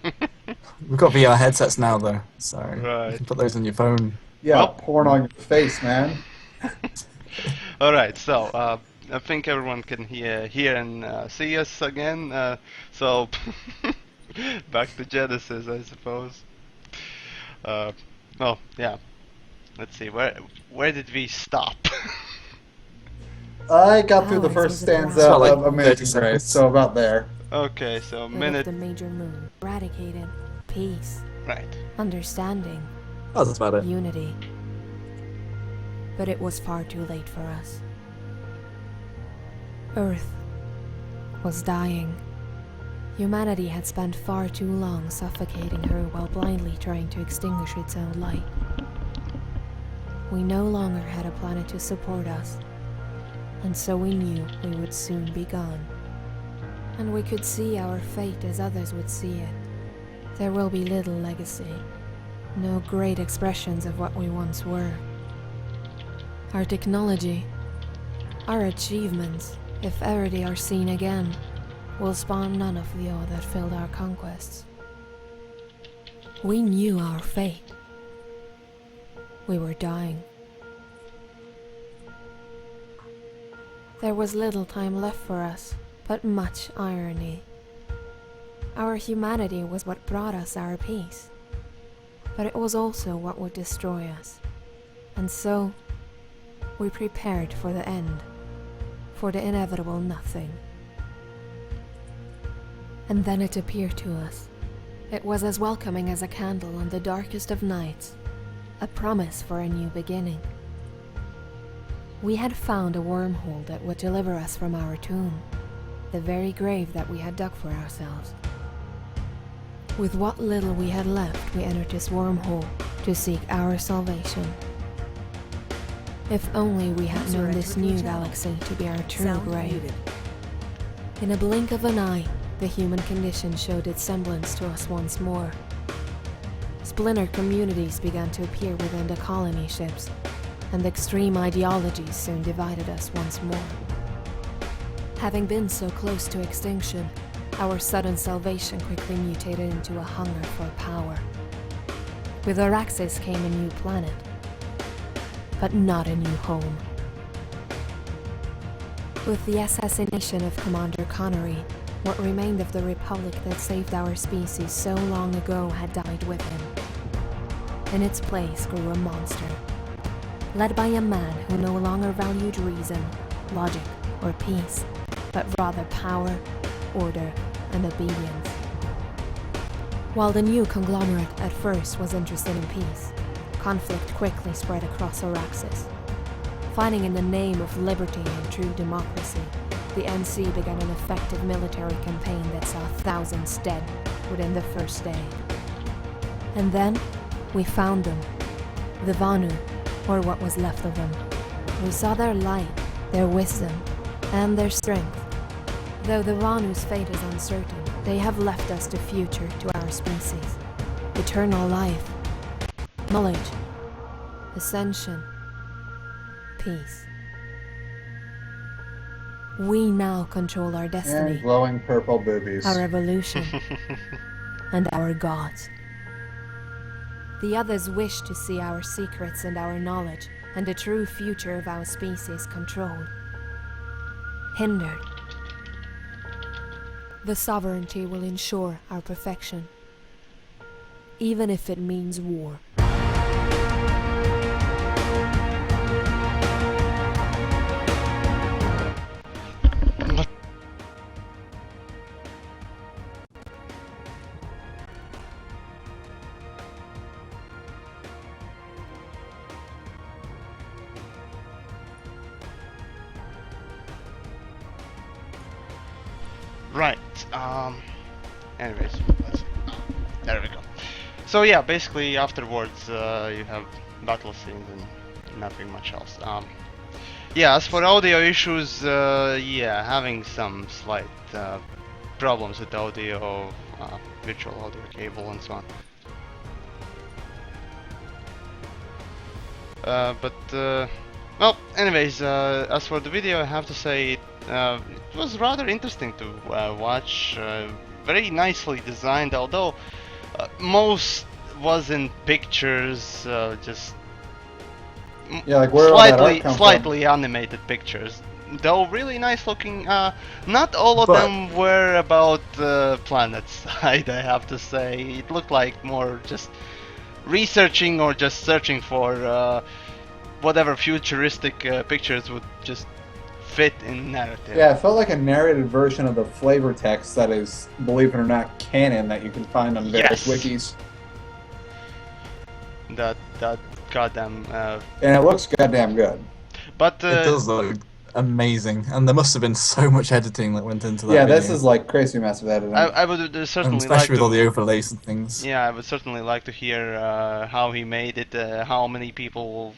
We've got VR headsets now, though, so Right. you can put those on your phone. Yeah, Well- porn on your face, man. All right, so I think everyone can hear and see us again. So back to Genesis, I suppose. Oh yeah. Let's see. Where did we stop? I got through the Ours first was a stanza It's about, like, of 30 Amazing Grace, seconds. so about there. Okay, so Rid of minute. the major moon, eradicated, peace, Right. understanding, Oh, that's about it. unity. But it was far too late for us. Earth was dying. Humanity had spent far too long suffocating her while blindly trying to extinguish its own light. We no longer had a planet to support us, and so we knew we would soon be gone. And we could see our fate as others would see it. There will be little legacy, no great expressions of what we once were. Our technology, our achievements, if ever they are seen again, will spawn none of the awe that filled our conquests. We knew our fate. We were dying. There was little time left for us, but much irony. Our humanity was what brought us our peace, but it was also what would destroy us. And so, we prepared for the end, for the inevitable nothing. And then it appeared to us. It was as welcoming as a candle on the darkest of nights, a promise for a new beginning. We had found a wormhole that would deliver us from our tomb, the very grave that we had dug for ourselves. With what little we had left, we entered this wormhole to seek our salvation. If only we had known this new galaxy to be our true Sound grave. muted. In a blink of an eye, the human condition showed its semblance to us once more. Splintered communities began to appear within the colony ships, and extreme ideologies soon divided us once more. Having been so close to extinction, our sudden salvation quickly mutated into a hunger for power. With Araxis came a new planet, but not a new home. With the assassination of Commander Connery, what remained of the Republic that saved our species so long ago had died with him. In its place grew a monster, led by a man who no longer valued reason, logic, or peace, but rather power, order, and obedience. While the new conglomerate at first was interested in peace, conflict quickly spread across Araxis. Fighting in the name of liberty and true democracy, the NC began an effective military campaign that saw thousands dead within the first day. And then, we found them, the Vanu, or what was left of them. We saw their light, their wisdom, and their strength. Though the Vanu's fate is uncertain, they have left us the future to our species. Eternal life, knowledge, ascension, peace. We now control our destiny, And glowing purple boobies. our evolution, and our gods. The others wish to see our secrets and our knowledge, and the true future of our species controlled, hindered. The sovereignty will ensure our perfection, even if it means war. Right. Anyways, there we go. So yeah, basically afterwards you have battle scenes and nothing much else. Yeah, as for audio issues, yeah, having some slight problems with audio, virtual audio cable and so on. Well, anyways, as for the video, I have to say it was rather interesting to watch. Very nicely designed, although most was in pictures, just Yeah, like where all that art slightly come slightly animated pictures. Though really nice looking. Not all of But- them were about Planetside, I have to say. It looked like more just researching or just searching for whatever futuristic pictures would just fit in narrative. Yeah, it felt like a narrated version of the flavor text that is, believe it or not, canon that you can find on various Yes. wikis. That goddamn. And it looks goddamn good. But It does look amazing, and there must have been so much editing that went into that. Yeah, this video. is like crazy massive editing. I would certainly and like especially with to. all the overlays and things. Yeah, I would certainly like to hear how he made it, how many people,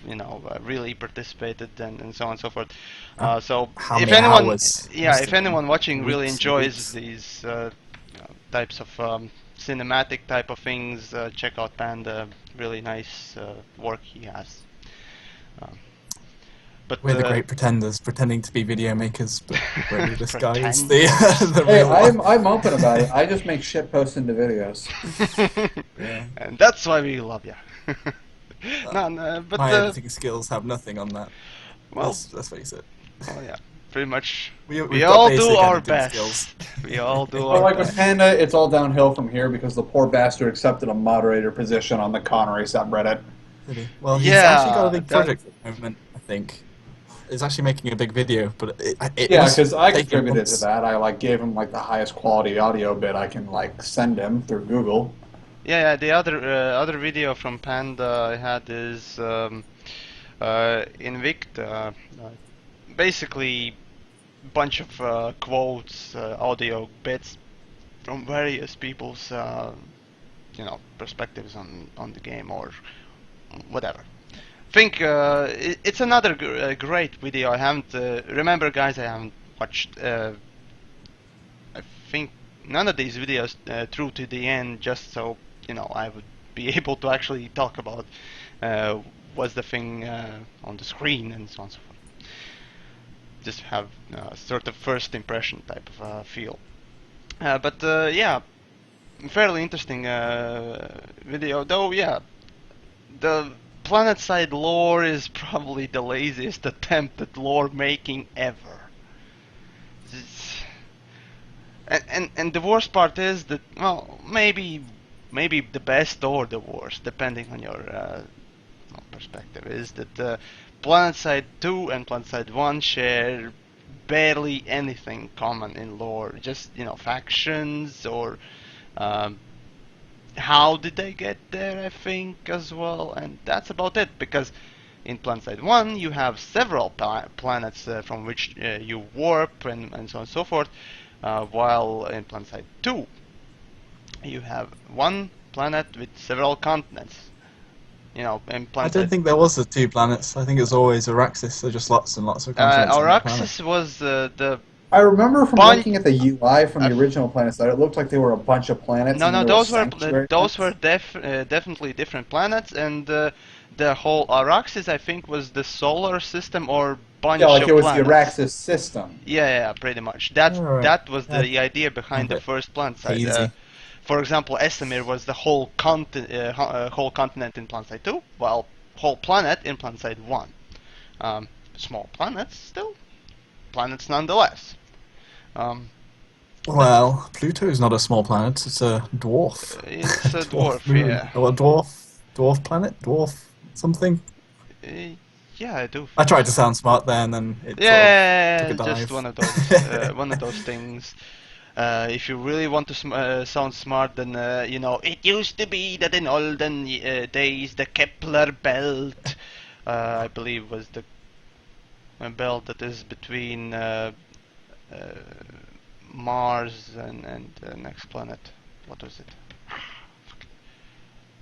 really participated, and so on and so forth. So how if many anyone, hours yeah, must if have been? anyone watching really Weeks and enjoys weeks. these types of cinematic type of things, check out Panda. Really nice work he has. But We're the great pretenders, pretending to be video makers, but really this guy is the Pretenders. the Hey, real one. I'm open about it. I just make shit posts into videos. Yeah. And that's why we love you. No, no, but My editing skills have nothing on that. well, Let's face it. well, yeah, pretty much. We We've got all do basic our editing best. skills. We all do But our like with best. Panda, it's all downhill from here because the poor bastard accepted a moderator position on the Connery subreddit. Really. Well, he's Yeah, actually got a big that- project at the moment, I think. He's actually making a big video, but it Yeah, must because I take him contributed months. to that. I like gave him like the highest quality audio bit I can like send him through Google. Yeah, the other video from Panda I had is Invicta. Basically, bunch of quotes, audio bits from various people's perspectives on the game or whatever. Think it's another great video. I haven't remember, guys. I haven't watched. I think none of these videos through to the end, just so I would be able to actually talk about what's the thing on the screen and so on and so forth. Just have sort of first impression type of feel. But yeah, fairly interesting video. Though, yeah, the Planetside lore is probably the laziest attempt at lore making ever. And the worst part is that, well, maybe the best or the worst, depending on your perspective, is that Planetside 2 and Planetside 1 share barely anything common in lore. Just factions or how did they get there, I think, as well, and that's about it. Because in Planetside 1 you have several planets from which you warp and so on and so forth, while in Planetside 2 you have one planet with several continents. In I Planetside, don't think there was the 2 planets. I think it was always Araxis, so just lots and lots of continents on the planet. Araxis was the I remember from Bunch- looking at the UI from the I've- original Planetside, it looked like they were a bunch of planets. no, and there those were sanctuary those were planets. definitely different planets, and the whole Araxis, I think, was the solar system or bunch Yeah, like of it was planets. the Araxis system. Yeah, pretty much. That was the Yeah. idea behind the Okay. first Planetside. Hazy. For example, Esamir was the whole whole continent in Planetside 2, while whole planet in Planetside 1. Small planets still, planets nonetheless. Well, Pluto is not a small planet, it's a dwarf. It's a dwarf, moon. yeah. Or a dwarf planet? Dwarf something? Yeah, I do. I tried to sound smart there and then it Yeah, sort of took a just dive. one of those one of those things. If you really want to sound smart, then it used to be that in olden days the Kepler belt, I believe, was the belt that is between Mars and the next planet. What was it?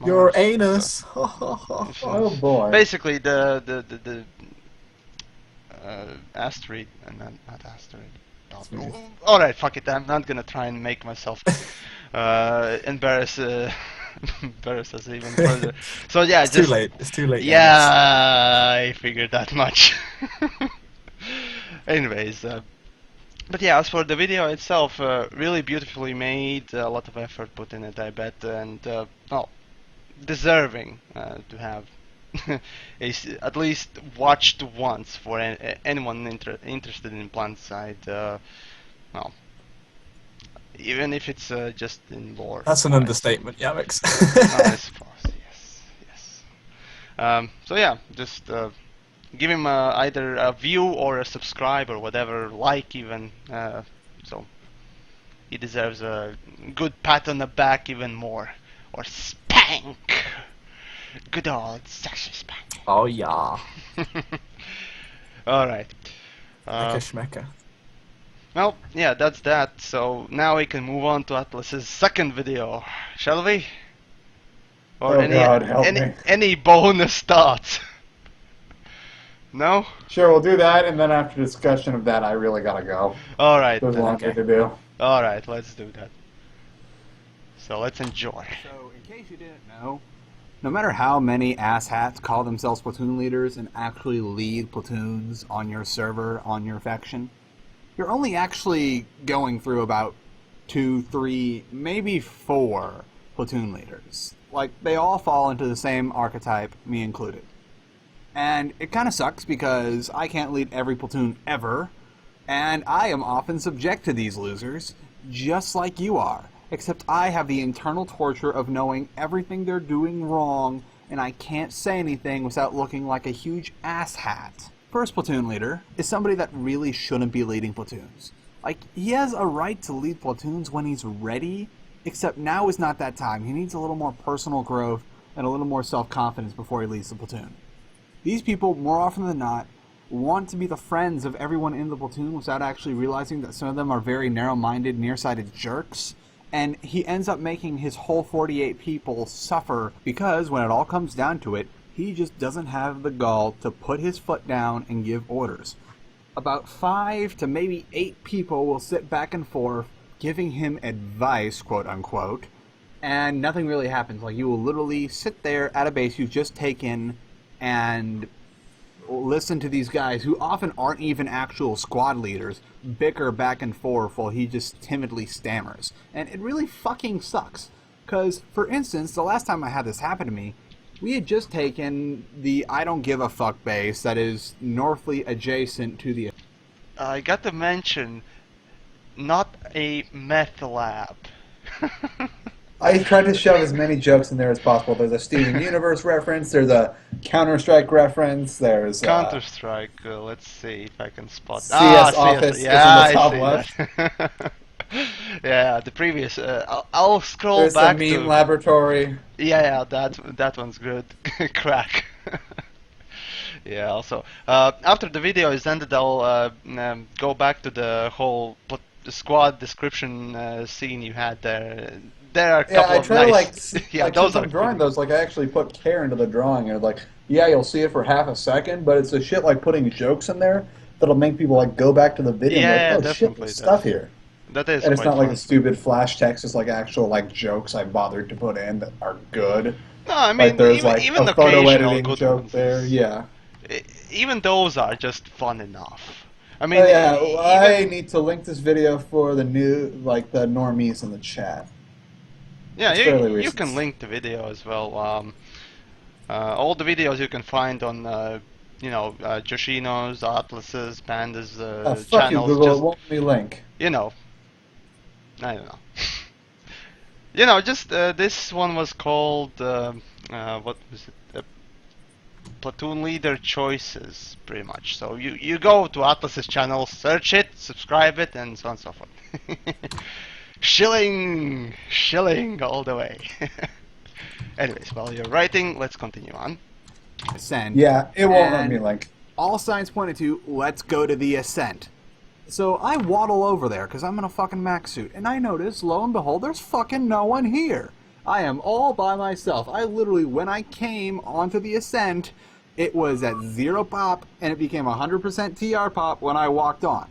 Your Mars. anus! Oh boy. Basically, the asteroid, and not asteroid. All right, fuck it. I'm not gonna try and make myself embarrass us even further. So yeah, It's just too late. It's too late. yeah, I figured that much. Anyways, but yeah, as for the video itself, really beautifully made. A lot of effort put in it, I bet, and well, deserving to have at least watched once for anyone interested in Planetside. Well, even if it's just in lore. That's an understatement, Yamiks. I suppose, yes. So yeah, just give him either a view or a subscribe or whatever, like even. So he deserves a good pat on the back even more, or spank. Good old sexy spank. Oh yeah. All right. Mecca schmecca. Well, yeah, that's that. So now we can move on to Atlas's second video, shall we? Or Oh God, help me. any bonus thoughts? No? Sure, we'll do that, and then after discussion of that, I really gotta go. All right. There's then. laundry to do. All right, let's do that. So let's enjoy. So, in case you didn't know, No matter how many asshats call themselves platoon leaders and actually lead platoons on your server, on your faction, you're only actually going through about 2, 3, maybe 4 platoon leaders. Like, they all fall into the same archetype, me included. And it kind of sucks because I can't lead every platoon ever, and I am often subject to these losers, just like you are. Except I have the internal torture of knowing everything they're doing wrong, and I can't say anything without looking like a huge asshat. First platoon leader is somebody that really shouldn't be leading platoons. Like, he has a right to lead platoons when he's ready, except now is not that time. He needs a little more personal growth and a little more self-confidence before he leads the platoon. These people, more often than not, want to be the friends of everyone in the platoon without actually realizing that some of them are very narrow-minded, nearsighted jerks. And he ends up making his whole 48 people suffer because when it all comes down to it, he just doesn't have the gall to put his foot down and give orders. About 5 to maybe 8 people will sit back and forth giving him advice, quote unquote, and nothing really happens. Like, you will literally sit there at a base you've just taken and listen to these guys who often aren't even actual squad leaders bicker back and forth while he just timidly stammers. And it really fucking sucks. Because, for instance, the last time I had this happen to me, we had just taken the I don't give a fuck base that is northly adjacent to the... I got to mention, not a meth lab. I tried to shove as many jokes in there as possible. There's a Steven Universe reference, there's a Counter-Strike reference, there's Counter-Strike, let's see if I can spot... CS Office is in the top left. That. Yeah, the previous... I'll scroll There's back a meme to... laboratory. Yeah, that one's good. Crack. Yeah, also. After the video is ended, I'll go back to the whole squad description scene you had there. There are a couple of nice... yeah, those since are I'm drawing cool. those, like, I actually put care into the drawing, and like, yeah, you'll see it for half a second, but it's a shit like putting jokes in there that'll make people like go back to the video and be like, oh shit, there's stuff here. That is And it's quite not like fun. a stupid flash text, it's like actual like jokes I bothered to put in that are good. No, I mean, Like there's even a photo occasional editing good joke ones there, is- yeah. Even those are just fun enough. I mean, Oh yeah, I even, need to link this video for the new, like the normies in the chat. yeah, it's fairly you recent. can link the video as well. All the videos you can find on, Joshino's, Atlas's, Panda's Fuck you, channels. Google, Just, it won't let me link. I don't know. Just this one was called what was it? Platoon Leader Choices, pretty much. So you go to Atlas's channel, search it, subscribe it, and so on and so forth. Shilling all the way. Anyways, while you're writing, let's continue on. Ascent. Yeah, it won't let And me link. all signs pointed to, let's go to the Ascent. So I waddle over there because I'm in a fucking max suit, and I notice, lo and behold, there's fucking no one here. I am all by myself. I literally, when I came onto the Ascent, it was at 0 pop, and it became 100% TR pop when I walked on.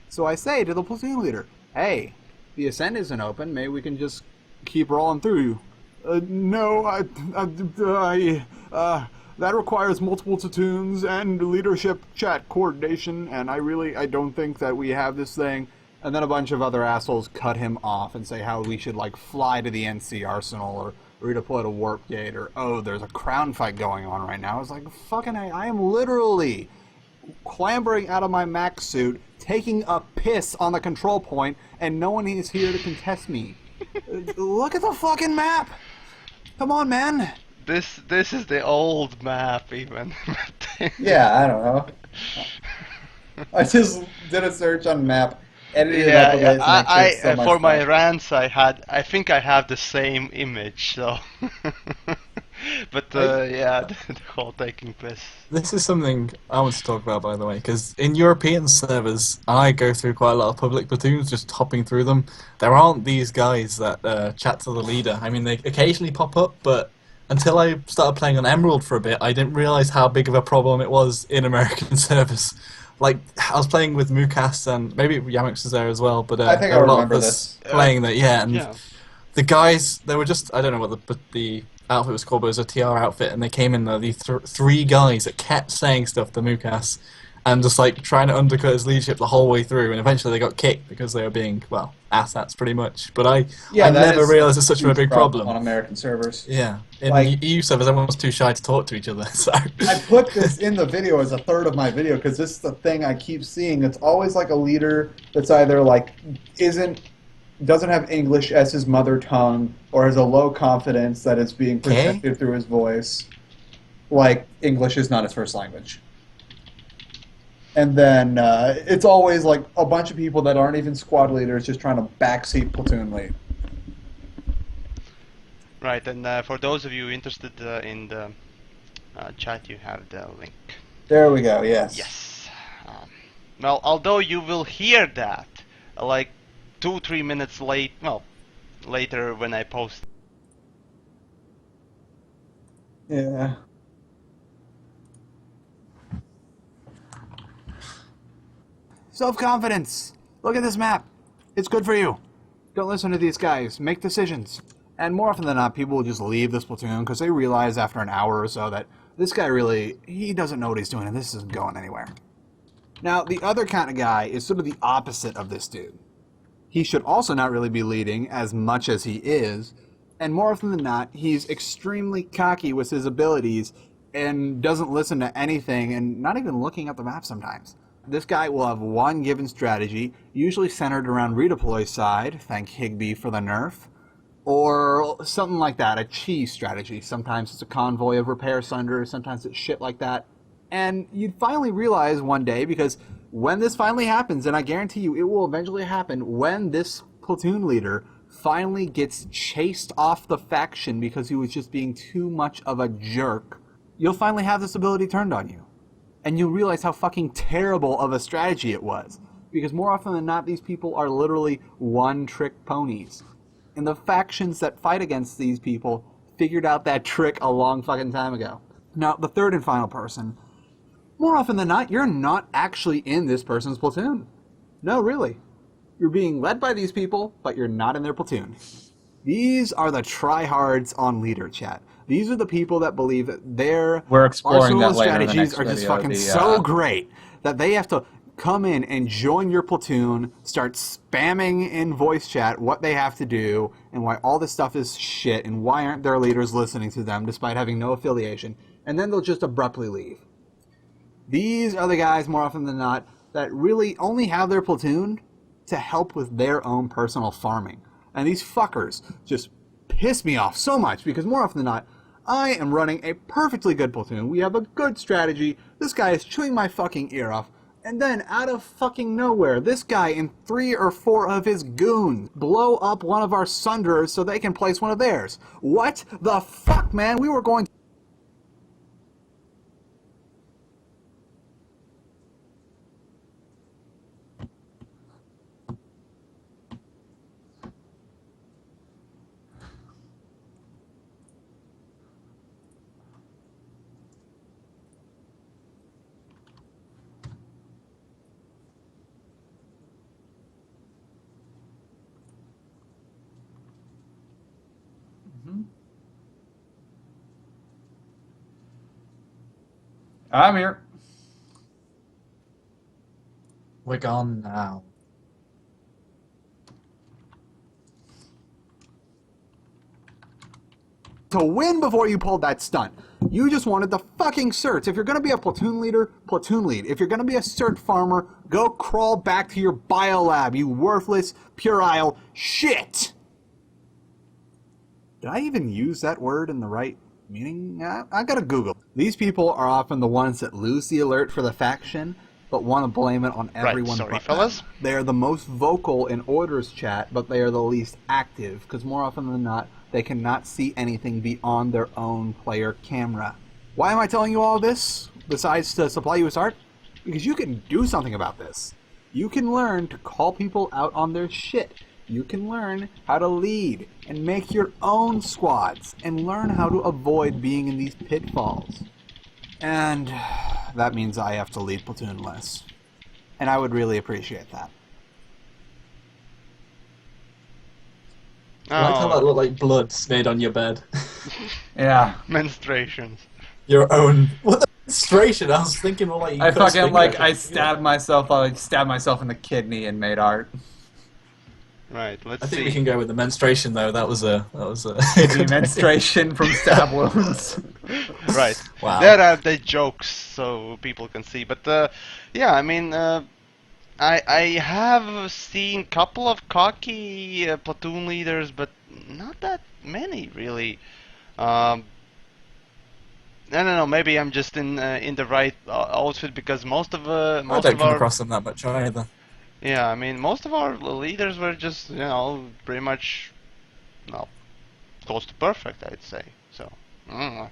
So I say to the platoon leader, hey, the Ascent isn't open, maybe we can just keep rolling through. No, that requires multiple platoons and leadership chat coordination, and I don't think that we have this thing. And then a bunch of other assholes cut him off and say how we should, like, fly to the NC Arsenal or redeploy to Warp Gate, or, oh, there's a crown fight going on right now. I was like, fucking I am literally clambering out of my max suit, taking a piss on the control point, and no one is here to contest me. Look at the fucking map! Come on, man! This is the old map, even. Yeah, I don't know. I just did a search on map, edited it up a bit to make sure it's still for my stuff. rants, I think I have the same image, so. But the whole taking piss. This is something I want to talk about, by the way, because in European servers, I go through quite a lot of public platoons, just hopping through them. There aren't these guys that chat to the leader. I mean, they occasionally pop up, but until I started playing on Emerald for a bit, I didn't realize how big of a problem it was in American servers. Like, I was playing with Mukas, and maybe Yamiks was there as well, but I think there were I a lot of remember us this. playing that, yeah, and Yeah. the guys, they were just, I don't know what the outfit was called, but it was a TR outfit, and they came in there, these three guys that kept saying stuff to Mukas, and just like trying to undercut his leadership the whole way through, and eventually they got kicked because they were being, well, asshats pretty much. But I Yeah, that never is realized it's such a huge big problem. on American servers. Yeah, in Like- EU servers, everyone's too shy to talk to each other. So I put this in the video as a third of my video because this is the thing I keep seeing. It's always like a leader that's either like doesn't have English as his mother tongue or has a low confidence that is being projected through his voice. Like English is not his first language. And then it's always like a bunch of people that aren't even squad leaders just trying to backseat platoon lead. Right, and for those of you interested in the chat, you have the link. There we go, yes. Yes. Well, although you will hear that like 2-3 minutes later when I post. Yeah. Self-confidence. Look at this map. It's good for you. Don't listen to these guys. Make decisions. And more often than not, people will just leave this platoon because they realize after an hour or so that this guy he doesn't know what he's doing and this isn't going anywhere. Now, the other kind of guy is sort of the opposite of this dude. He should also not really be leading as much as he is, and more often than not, he's extremely cocky with his abilities and doesn't listen to anything and not even looking at the map sometimes. This guy will have one given strategy, usually centered around redeploy side, thank Higby for the nerf, or something like that, a cheese strategy. Sometimes it's a convoy of repair sunders, sometimes it's shit like that. And you'd finally realize one day, because when this finally happens, and I guarantee you it will eventually happen, when this platoon leader finally gets chased off the faction because he was just being too much of a jerk, you'll finally have this ability turned on you. And you'll realize how fucking terrible of a strategy it was. Because more often than not, these people are literally one-trick ponies. And the factions that fight against these people figured out that trick a long fucking time ago. Now, the third and final person, more often than not, you're not actually in this person's platoon. No, really. You're being led by these people, but you're not in their platoon. These are the tryhards on leader chat. These are the people that believe that their We're exploring arsenal that later in the strategies next are just video, fucking so great that they have to come in and join your platoon, start spamming in voice chat what they have to do and why all this stuff is shit and why aren't their leaders listening to them despite having no affiliation, and then they'll just abruptly leave. These are the guys, more often than not, that really only have their platoon to help with their own personal farming. And these fuckers just piss me off so much because more often than not, I am running a perfectly good platoon. We have a good strategy. This guy is chewing my fucking ear off. And then, out of fucking nowhere, this guy and 3 or 4 of his goons blow up one of our Sunderers so they can place one of theirs. What the fuck, man? We were going... I'm here. we're gone now. to win before you pulled that stunt. You just wanted the fucking certs. If you're going to be a platoon leader, platoon lead. If you're going to be a cert farmer, go crawl back to your biolab, you worthless, puerile shit. Did I even use that word in the right meaning? I gotta Google. These people are often the ones that lose the alert for the faction, but want to blame it on everyone. Sorry, but fellas. them. They are the most vocal in orders chat, but they are the least active, because more often than not, they cannot see anything beyond their own player camera. Why am I telling you all this, besides to supply you with art? Because you can do something about this. You can learn to call people out on their shit. You can learn how to lead and make your own squads and learn how to avoid being in these pitfalls. And that means I have to lead platoon less. And I would really appreciate that. I like how that Oh, looked like blood smeared on your bed. Yeah. menstruations. Your own. What the menstruation? I was thinking more like you I cut his fucking finger like open. I stabbed myself. I stabbed myself in the kidney and made art. Right, let's I think see. we can go with the menstruation though. That was a The good idea. menstruation from stab wounds. Right. Wow. There are the jokes so people can see. But yeah, I mean, I have seen couple of cocky platoon leaders, but not that many really. Um, I don't know. Maybe I'm just in the right outfit because I most don't of come our across them that much either. yeah, I mean most of our leaders were just pretty much well close to perfect, I'd say. So I don't know.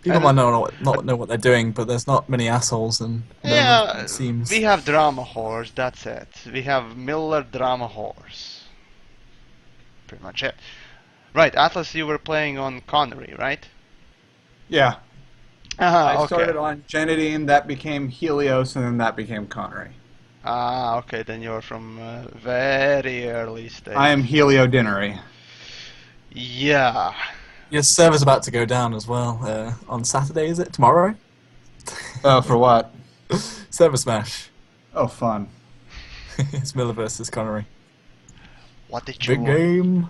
People And might not know what they're doing, but there's not many assholes in them, yeah, it seems. we have drama horse. That's it. We have Miller drama horse. Pretty much it. Right, Atlas, you were playing on Connery, right? Yeah. Ah, I okay. started on Genadine, that became Helios, and then that became Connery. Ah, okay. Then you're from very early stage. I am Heliodinery. Yeah. Your server's about to go down as well on Saturday, is it? Tomorrow? Oh, for what? Server smash. Oh, fun. It's Miller versus Connery. What did you Big game.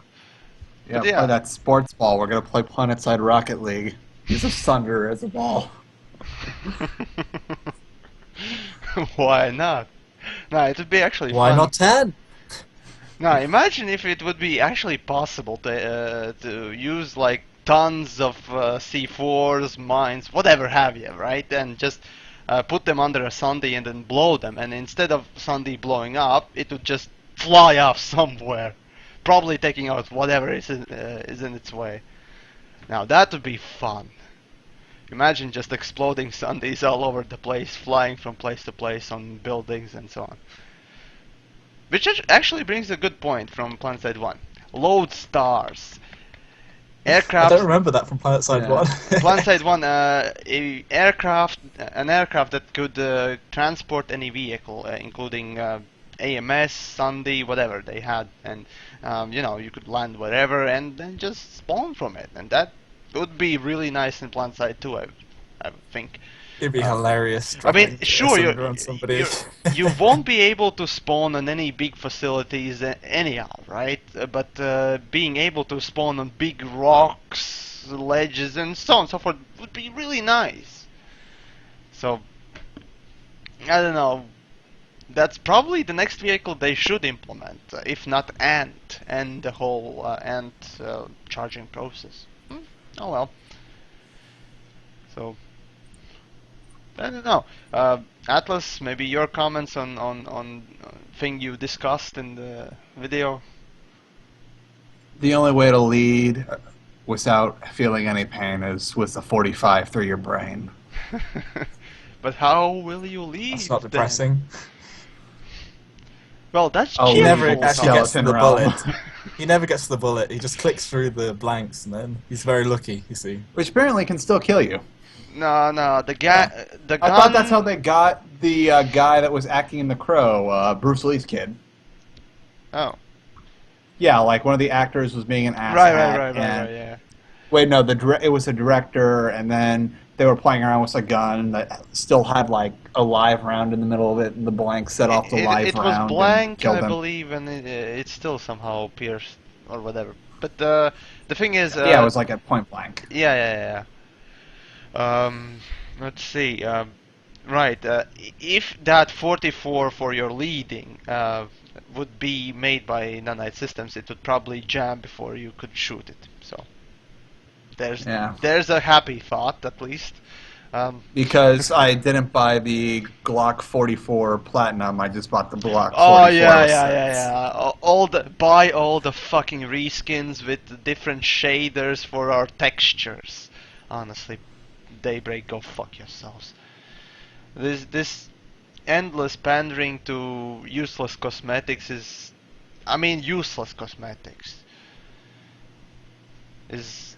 Yeah, yeah. play that sports ball. We're gonna play Planetside Rocket League. Use a Sunder as a ball. Why not? No, it would be actually Why fun. not 10? Now, imagine if it would be actually possible to use like tons of C4s, mines, whatever have you, right? And just put them under a Sunday and then blow them. And instead of Sunday blowing up, it would just fly off somewhere, probably taking out whatever is in its way. Now that would be fun. Imagine just exploding Sundays all over the place, flying from place to place on buildings and so on. Which actually brings a good point from Planetside 1. Load stars. I Aircraft. don't remember that from Planetside Yeah. 1. Planetside 1, an aircraft that could transport any vehicle, including AMS, Sunday, whatever they had, and you could land wherever and then just spawn from it, and that would be really nice in Planetside 2, I would think. It'd be hilarious. I mean, dropping sure, Sunder on somebody. you won't be able to spawn on any big facilities anyhow, right? But being able to spawn on big rocks, ledges, and so on and so forth would be really nice. So, I don't know. That's probably the next vehicle they should implement, if not Ant, and the whole Ant charging process. Oh well. So. I don't know. Atlas, maybe your comments on thing you discussed in the video. The only way to lead without feeling any pain is with a 45 through your brain. But how will you lead? That's not then? depressing. Well, that's Oh, He never cheerful. actually gets to skeleton the realm. bullet. He never gets to the bullet. He just clicks through the blanks, and then he's very lucky. You see. Which apparently can still kill you. No, the gun. I thought that's how they got the guy that was acting in The Crow, Bruce Lee's kid. Oh. Yeah, like one of the actors was being an asshat. Right, and- yeah. Wait, no, it was a director, and then they were playing around with a gun that still had like a live round in the middle of it, and the blank set off the live It round. was and blank, killed I him. believe, and it still somehow pierced or whatever. But the thing is, Yeah, it was like at point blank. Yeah. Let's see. Right. If that 44 for your leading would be made by Nanite Systems, it would probably jam before you could shoot it. So there's a happy thought at least. Because I didn't buy the Glock 44 Platinum, I just bought the Glock 44. Oh yeah. Buy all the fucking reskins with different shaders for our textures. Honestly, Daybreak, go fuck yourselves. This endless pandering to useless cosmetics is, I mean, useless cosmetics is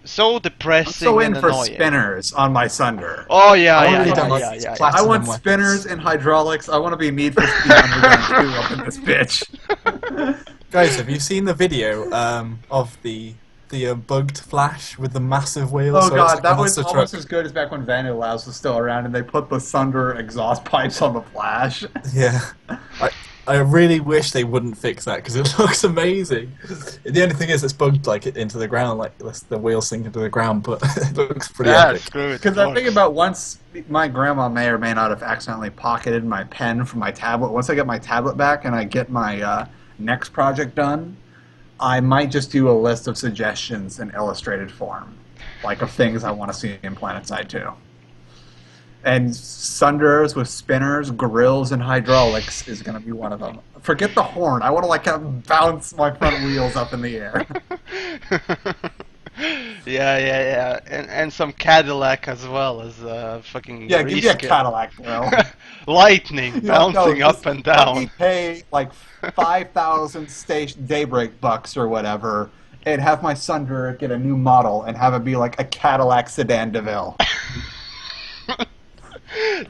so I'm depressing so in and for annoying. spinners on my Sunder. Oh yeah, I yeah, really yeah, don't like yeah, these yeah, yeah. class- I want Platinum spinners and hydraulics. I want to be Need for Speed Underground 2 up in this bitch. Guys, have you seen the video of the bugged Flash with the massive wheel? Oh So it's god, like a that was monster almost truck. as good as back when Vanillas was still around and they put the Sunder exhaust pipes on the Flash. Yeah, I I really wish they wouldn't fix that because it looks amazing. The only thing is, it's bugged like it into the ground, like the wheel sink into the ground, but it looks pretty Yeah, epic. screw it. Because It I think works. about once my grandma may or may not have accidentally pocketed my pen from my tablet. Once I get my tablet back and I get my next project done, I might just do a list of suggestions in illustrated form, like of things I want to see in Planetside 2. And Sunders with spinners, grills, and hydraulics is going to be one of them. Forget the horn. I want to like bounce my front wheels up in the air. Yeah, and some Cadillac as well as fucking Yeah, give me a reskill. Cadillac, girl. Lightning No, bouncing just up and let me down. pay like 5,000 station daybreak bucks or whatever, and have my Sunder get a new model and have it be like a Cadillac sedan DeVille.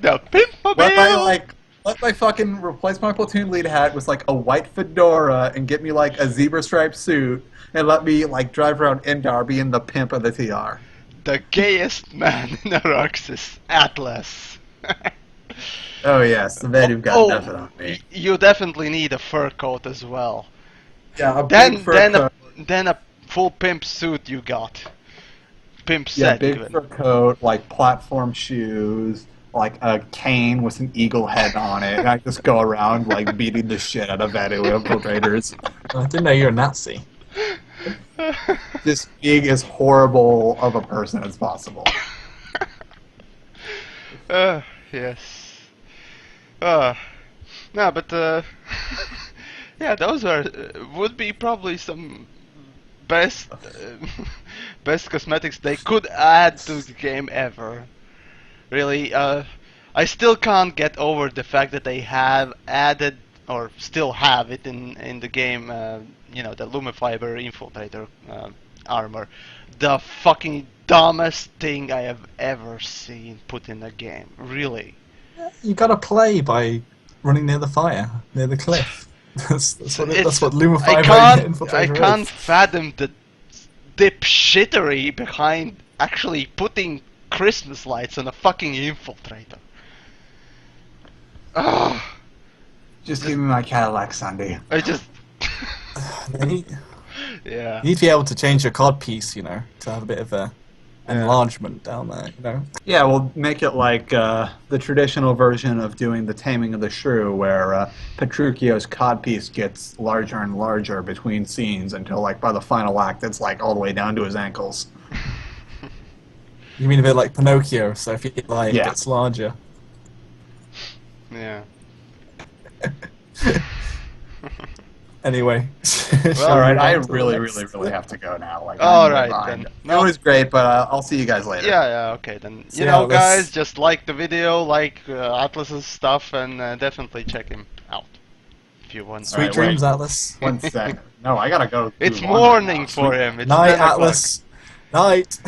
The Pimpmobile. Let my fucking replace my platoon lead hat with like a white fedora and get me like a zebra striped suit and let me like drive around Indar being the pimp of the TR. The gayest man in Araxis, Atlas. Oh yes, the man who got nothing on me. You definitely need a fur coat as well. Yeah, a Then big fur coat. then a full pimp suit you got. Pimp Yeah, set big even. fur coat, like platform shoes, like a cane with an eagle head on it. And I just go around like beating the shit out of Vanu infiltrators. I didn't know you were a Nazi. Just being as horrible of a person as possible. Yes. No, but yeah, those are would be probably some best best cosmetics they could add to the game ever. Really, I still can't get over the fact that they have added or still have it in the game. You know, the Lumifiber Infiltrator armor, the fucking dumbest thing I have ever seen put in a game. Really. You gotta play by running near the fire, near the cliff. That's what Lumifiber I Infiltrator can't is. fathom the dipshittery behind actually putting Christmas lights on a fucking infiltrator. Ugh, Just give me my Cadillac Sunday. I just They need, yeah. you need to be able to change your cod piece, you know, to have a bit of a enlargement down there, you know. Yeah, we'll make it like the traditional version of doing the Taming of the Shrew, where Petruchio's codpiece gets larger and larger between scenes until, like, by the final act, it's like all the way down to his ankles. You mean a bit like Pinocchio, so if you like, Yeah. it's larger. Yeah. Anyway. Well, All right, move I on to the really, next- really, really have to go now. Like, All I'm right, behind. then. It was great, but I'll see you guys later. Yeah, okay then. See You how know, this- guys, just like the video, like Atlas's stuff, and definitely check him out if you want. Sweet Alright, dreams, wait. Atlas. 1 second. No, I gotta go. It's do laundry morning now. for him. It's Night, 10 o'clock. Atlas. Night.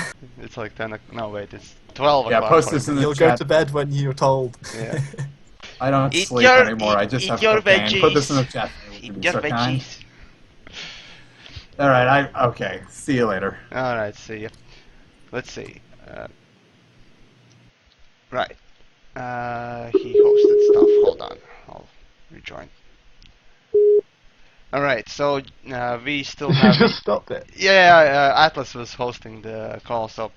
It's like 10 o'clock. No, wait, it's 12 Yeah, o'clock. post for this him. in the You'll go chat. to bed when you're told. Yeah. I don't Eat sleep your- anymore. I just eat have your cocaine. Put this in the veggies. chat. Eat your So kind. veggies. All right. Okay. See you later. Alright, see ya. Let's see. Right. He hosted stuff. Hold on. I'll rejoin. Alright, so we still have. Just stopped it. Yeah, Atlas was hosting the call, so.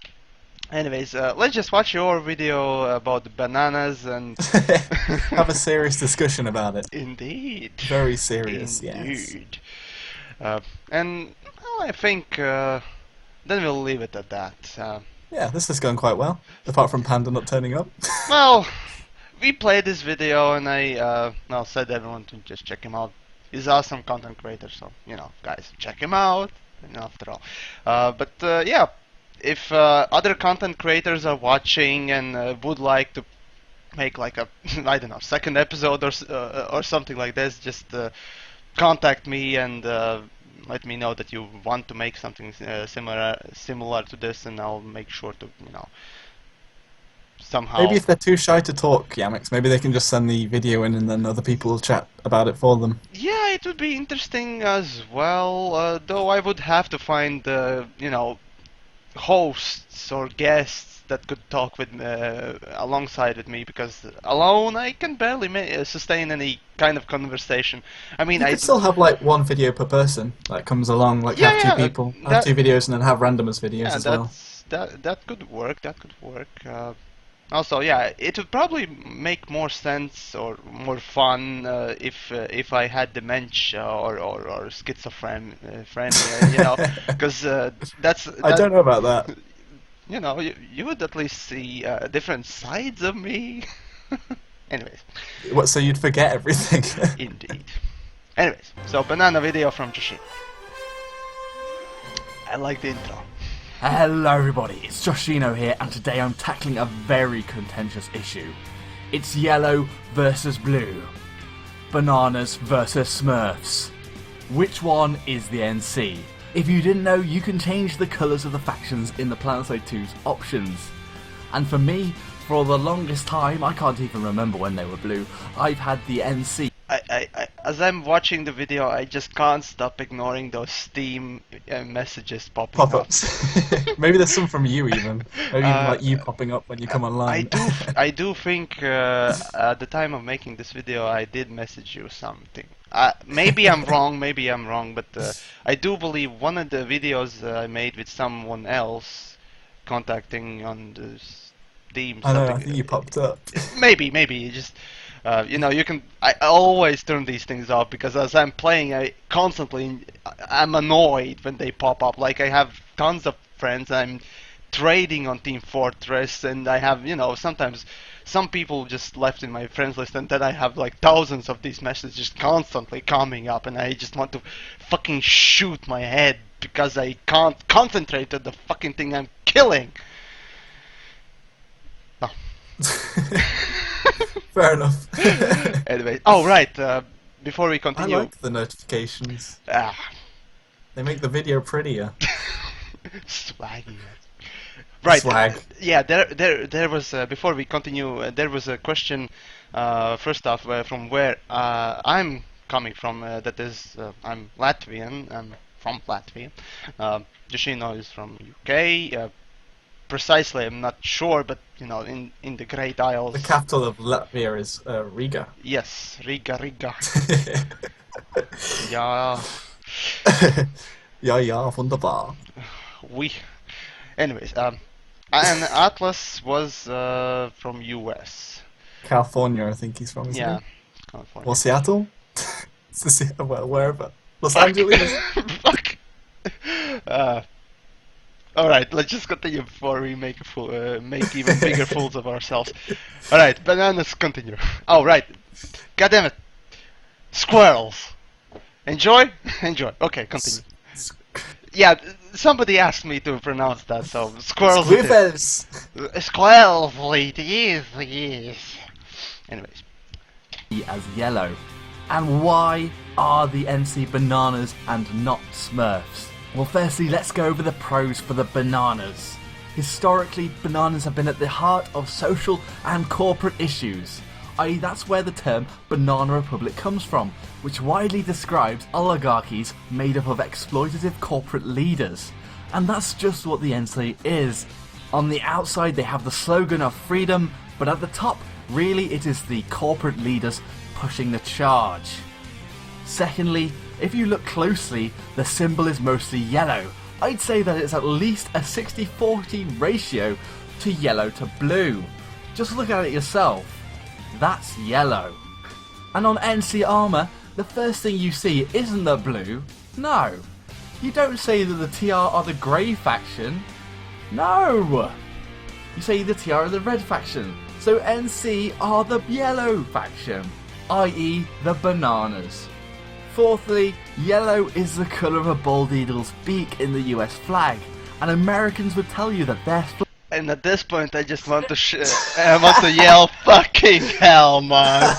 Anyways, let's just watch your video about the bananas and. Have a serious discussion about it. Indeed. Very serious, yes. Indeed. And well, I think then we'll leave it at that. Yeah, this has gone quite well. Apart from Panda not turning up. Well, we played this video and I said everyone to just check him out. He's an awesome content creator, so you know, guys, check him out. You know, after all, but yeah, if other content creators are watching and would like to make like a I don't know second episode or something like this, just contact me and let me know that you want to make something similar to this, and I'll make sure to somehow. Maybe if they're too shy to talk, Yamiks, maybe they can just send the video in and then other people will chat about it for them. Yeah, it would be interesting as well. Though I would have to find, hosts or guests that could talk with alongside with me, because alone I can barely sustain any kind of conversation. I mean, You could still have like one video per person that comes along, like Yeah, have yeah, two people, have that- two videos, and then have randomers videos yeah, as well. that could work. That could work. Also, yeah, it would probably make more sense or more fun if I had dementia or schizophrenia, because I don't know about that. you would at least see different sides of me. Anyways, What? So you'd forget everything? indeed. Anyways, so banana video from Joshino. I like the intro. Hello everybody, it's Joshino here, and today I'm tackling a very contentious issue. It's yellow versus blue. Bananas versus Smurfs. Which one is the NC? If you didn't know, you can change the colours of the factions in the Planetside2's options. And for me, for the longest time, I can't even remember when they were blue, I've had the NC. As I'm watching the video, I just can't stop ignoring those Steam messages popping Pop-ups. Maybe there's some from you even. Maybe even like you popping up when you come I online. I do think at the time of making this video, I did message you something. Maybe I'm wrong, but I do believe one of the videos I made with someone else contacting on the Steam. I know, I something, think you popped up. maybe you just you can. I always turn these things off because as I'm playing, I'm annoyed when they pop up. Like I have tons of friends. I'm trading on Team Fortress, and I have sometimes some people just left in my friends list, and then I have like thousands of these messages constantly coming up, and I just want to fucking shoot my head because I can't concentrate on the fucking thing I'm killing. No. Fair enough. Anyway, oh right. Before we I continue, like the notifications. ah, They make the video prettier. swaggy. Right. Swag. Yeah. There was before we continue. There was a question. First off, from where I'm coming from. That is, I'm Latvian. I'm from Latvia. Joshino is from UK. Precisely, I'm not sure, but in the Great Isles. The capital of Latvia is Riga. Yes, Riga. Yeah. Ja, wunderbar. We. Anyways, and Attlas was from US. California, I think he's from, isn't Yeah, he? California. Or Seattle? Well, wherever. Los Angeles? Fuck. All right, let's just continue before we make make even bigger fools of ourselves. All right, bananas. Continue. Oh right. God damn it. Squirrels. Enjoy. Okay, continue. Yeah, somebody asked me to pronounce that, so squirrels. Squirrels! Squirrels. Yes. Anyways. As yellow. And why are the NC bananas and not Smurfs? Well, firstly, let's go over the pros for the bananas. Historically, bananas have been at the heart of social and corporate issues, i.e. that's where the term Banana Republic comes from, which widely describes oligarchies made up of exploitative corporate leaders. And that's just what the NC is. On the outside they have the slogan of freedom, but at the top, really it is the corporate leaders pushing the charge. Secondly, if you look closely, the symbol is mostly yellow. I'd say that it's at least a 60-40 ratio to yellow to blue. Just look at it yourself. That's yellow. And on NC armour, the first thing you see isn't the blue. No. You don't say that the TR are the grey faction. No. You say the TR are the red faction. So NC are the yellow faction, i.e. the bananas. Fourthly, yellow is the colour of a bald eagle's beak in the US flag, and Americans would tell you that their flag. And at this point, I just want to yell, "Fucking hell, man!"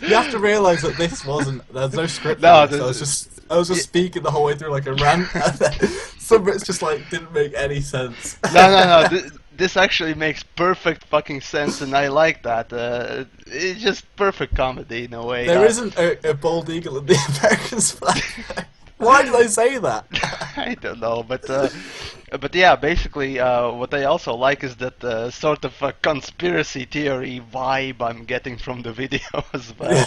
You have to realise that this wasn't. There's no script. No, so I was just speaking the whole way through like a rant, and then some bits just like didn't make any sense. No. this actually makes perfect fucking sense, and I like that. It's just perfect comedy in a way. There isn't a bald eagle in the Americans flag. Why do they say that? I don't know, but yeah, basically, what I also like is that sort of a conspiracy theory vibe I'm getting from the video as well.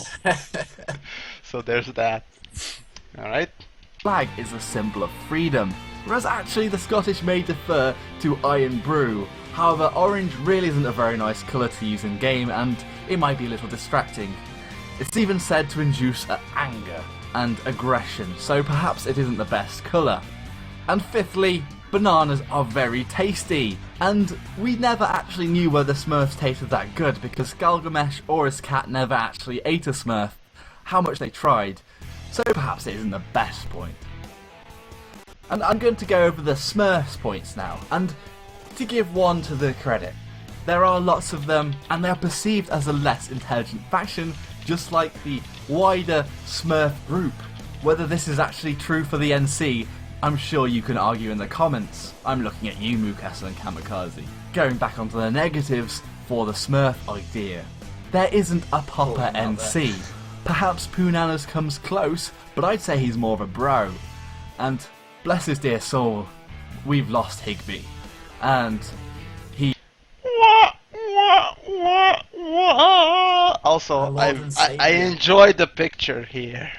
So there's that. All right. Flag is a symbol of freedom, whereas actually the Scottish may defer to iron brew. However, orange really isn't a very nice colour to use in game, and it might be a little distracting. It's even said to induce anger and aggression, so perhaps it isn't the best colour. And fifthly, bananas are very tasty, and we never actually knew whether Smurfs tasted that good because Galgamesh or his cat never actually ate a Smurf, how much they tried, so perhaps it isn't the best point. And I'm going to go over the Smurfs points now, and to give one to the credit, there are lots of them, and they are perceived as a less intelligent faction, just like the wider Smurf group. Whether this is actually true for the NC, I'm sure you can argue in the comments. I'm looking at you, Mukasa and Kamikaze. Going back onto the negatives for the Smurf idea. There isn't a proper NC. Perhaps P4nda comes close, but I'd say he's more of a bro. And bless his dear soul, we've lost Higby. And he... Also, I enjoyed the picture here.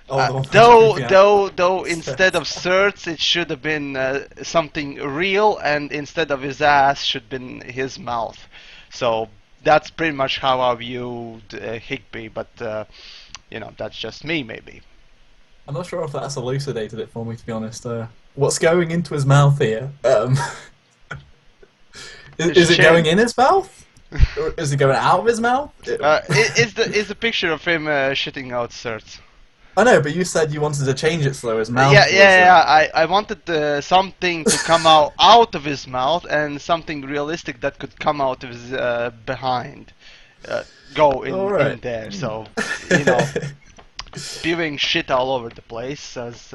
Oh, Though instead of certs it should have been something real, and instead of his ass should have been his mouth. So that's pretty much how I viewed Higby, but you know, that's just me maybe. I'm not sure if that's elucidated it for me, to be honest. What's going into his mouth here? Is it going in his mouth? Or is it going out of his mouth? Is the picture of him shitting out certs. I know, but you said you wanted to change it so his mouth. Yeah. I wanted something to come out of his mouth, and something realistic that could come out of his behind, go in there. So you know, spewing shit all over the place as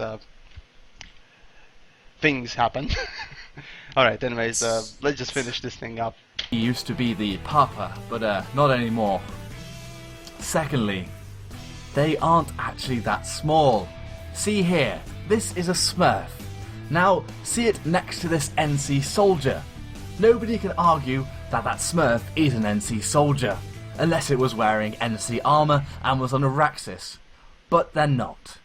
things happen. All right. Anyways, let's just finish this thing up. He used to be the papa, but not anymore. Secondly, they aren't actually that small. See here, this is a Smurf. Now, see it next to this NC soldier. Nobody can argue that that Smurf is an NC soldier, unless it was wearing NC armour and was on a Raxus. But they're not.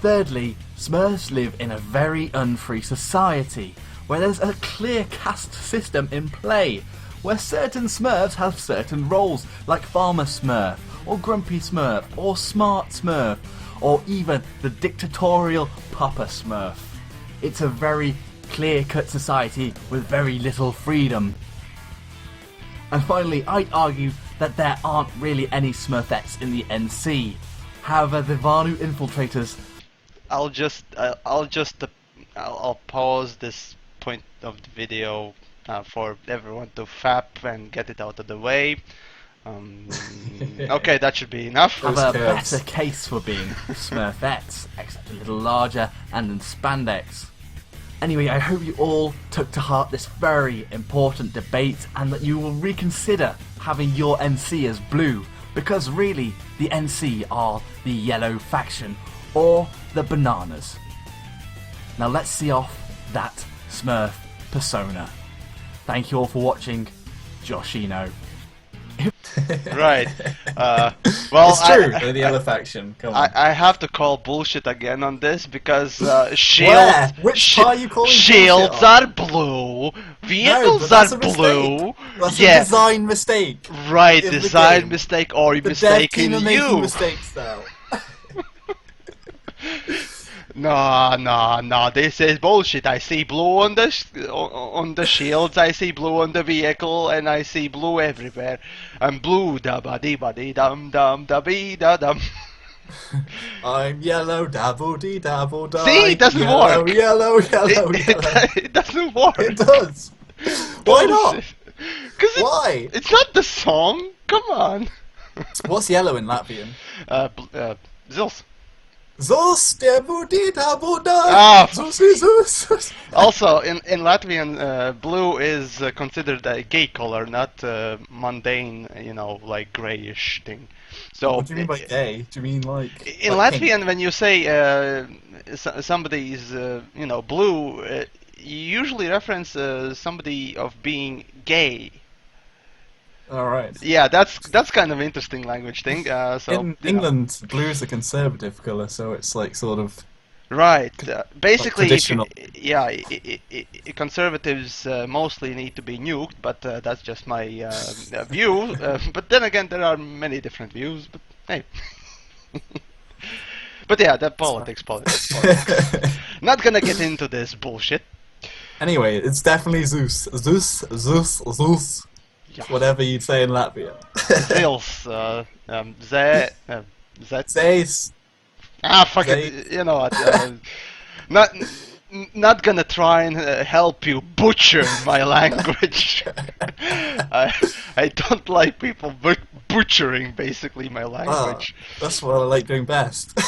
Thirdly, Smurfs live in a very unfree society, where there's a clear caste system in play, where certain Smurfs have certain roles, like Farmer Smurf, or Grumpy Smurf, or Smart Smurf, or even the dictatorial Papa Smurf. It's a very clear-cut society with very little freedom. And finally, I'd argue that there aren't really any Smurfettes in the NC. However, the Vanu infiltrators... I'll pause this point of the video for everyone to fap and get it out of the way. Okay, that should be enough. Have a better case for being Smurfettes, except a little larger and in spandex. Anyway, I hope you all took to heart this very important debate, and that you will reconsider having your NC as blue, because really the NC are the yellow faction, or the bananas. Now let's see off that Smurf persona. Thank you all for watching. Joshino. Right. Well, it's true. They're the yellow faction. Come on. I have to call bullshit again on this because shields. Which part are you calling shields are blue. Vehicles are blue. That's a design mistake. Right, design mistake, or the mistaken dev team are you. making mistakes now. No, this is bullshit. I see blue on the shields, I see blue on the vehicle, and I see blue everywhere. I'm blue da ba dee ba dee dum dum da bee da dum. I'm yellow dabble dee dabble da. See, it doesn't work. Yellow. It doesn't work. It does. Why not? Why? It's not the song. Come on. What's yellow in Latvian? Zils. Zeus, der Budita Buddha! Ah, Zeus! also, in Latvian, blue is considered a gay color, not mundane, like grayish thing. So, What do you mean by gay? Do you mean like in like pink? Latvian, when you say somebody is, blue, you usually reference somebody of being gay. Alright. Yeah, that's kind of interesting language thing. In England, blue is a conservative colour, so it's like sort of Right. Basically, traditional. conservatives mostly need to be nuked, but that's just my view. But then again, there are many different views. But hey. But yeah, that politics. Not gonna get into this bullshit. Anyway, it's definitely Zeus. Zeus. Yeah. Whatever you'd say in Latvian. Zils, Zet. Zeus. Ah, fuck They- it. You know what? Not not gonna try and help you butcher my language. I don't like people butchering basically my language. That's what I like doing best.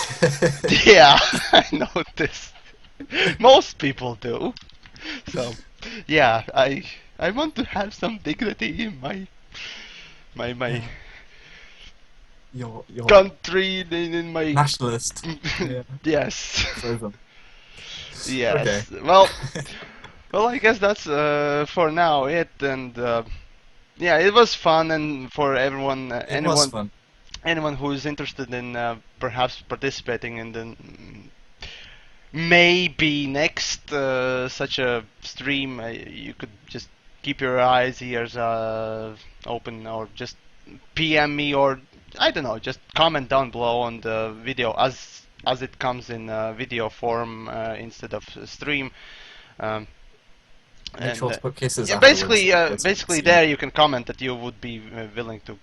Yeah, I noticed. Most people do. So, yeah, I want to have some dignity in my Your country, in my nationalist. Yeah. yes. Throw them. Yes. Okay. Well, I guess that's for now it, and yeah, it was fun, and for everyone, It was fun. anyone who is interested in perhaps participating in the maybe next such a stream, you could just keep your eyes, ears open, or just PM me, or I don't know, just comment down below on the video as it comes in video form instead of stream. Make sure to put kisses. Yeah, afterwards. basically there you can comment that you would be willing to,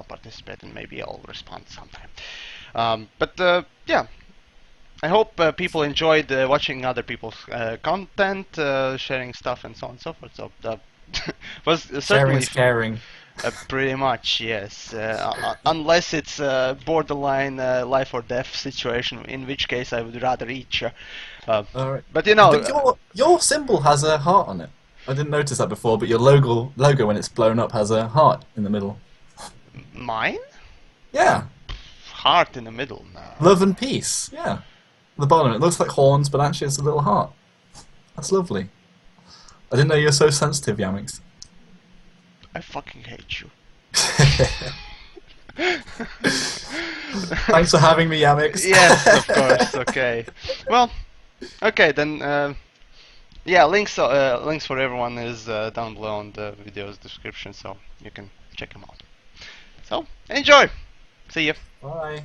participate, and maybe I'll respond sometime. But yeah, I hope people enjoyed watching other people's content, sharing stuff, and so on and so forth. So was Sharing certainly is caring. pretty much, yes. Unless it's a borderline life or death situation, in which case I would rather eat you. Alright. But But your symbol has a heart on it. I didn't notice that before, but your logo when it's blown up has a heart in the middle. mine? Yeah. Heart in the middle. No. Love and peace. Yeah. The bottom, it looks like horns, but actually it's a little heart. That's lovely. I didn't know you were so sensitive, Yamiks. I fucking hate you. Thanks for having me, Yamiks. Yes, of course. Okay. Well, okay then. Yeah, links for everyone is down below in the video's description, so you can check them out. So enjoy. See ya. Bye.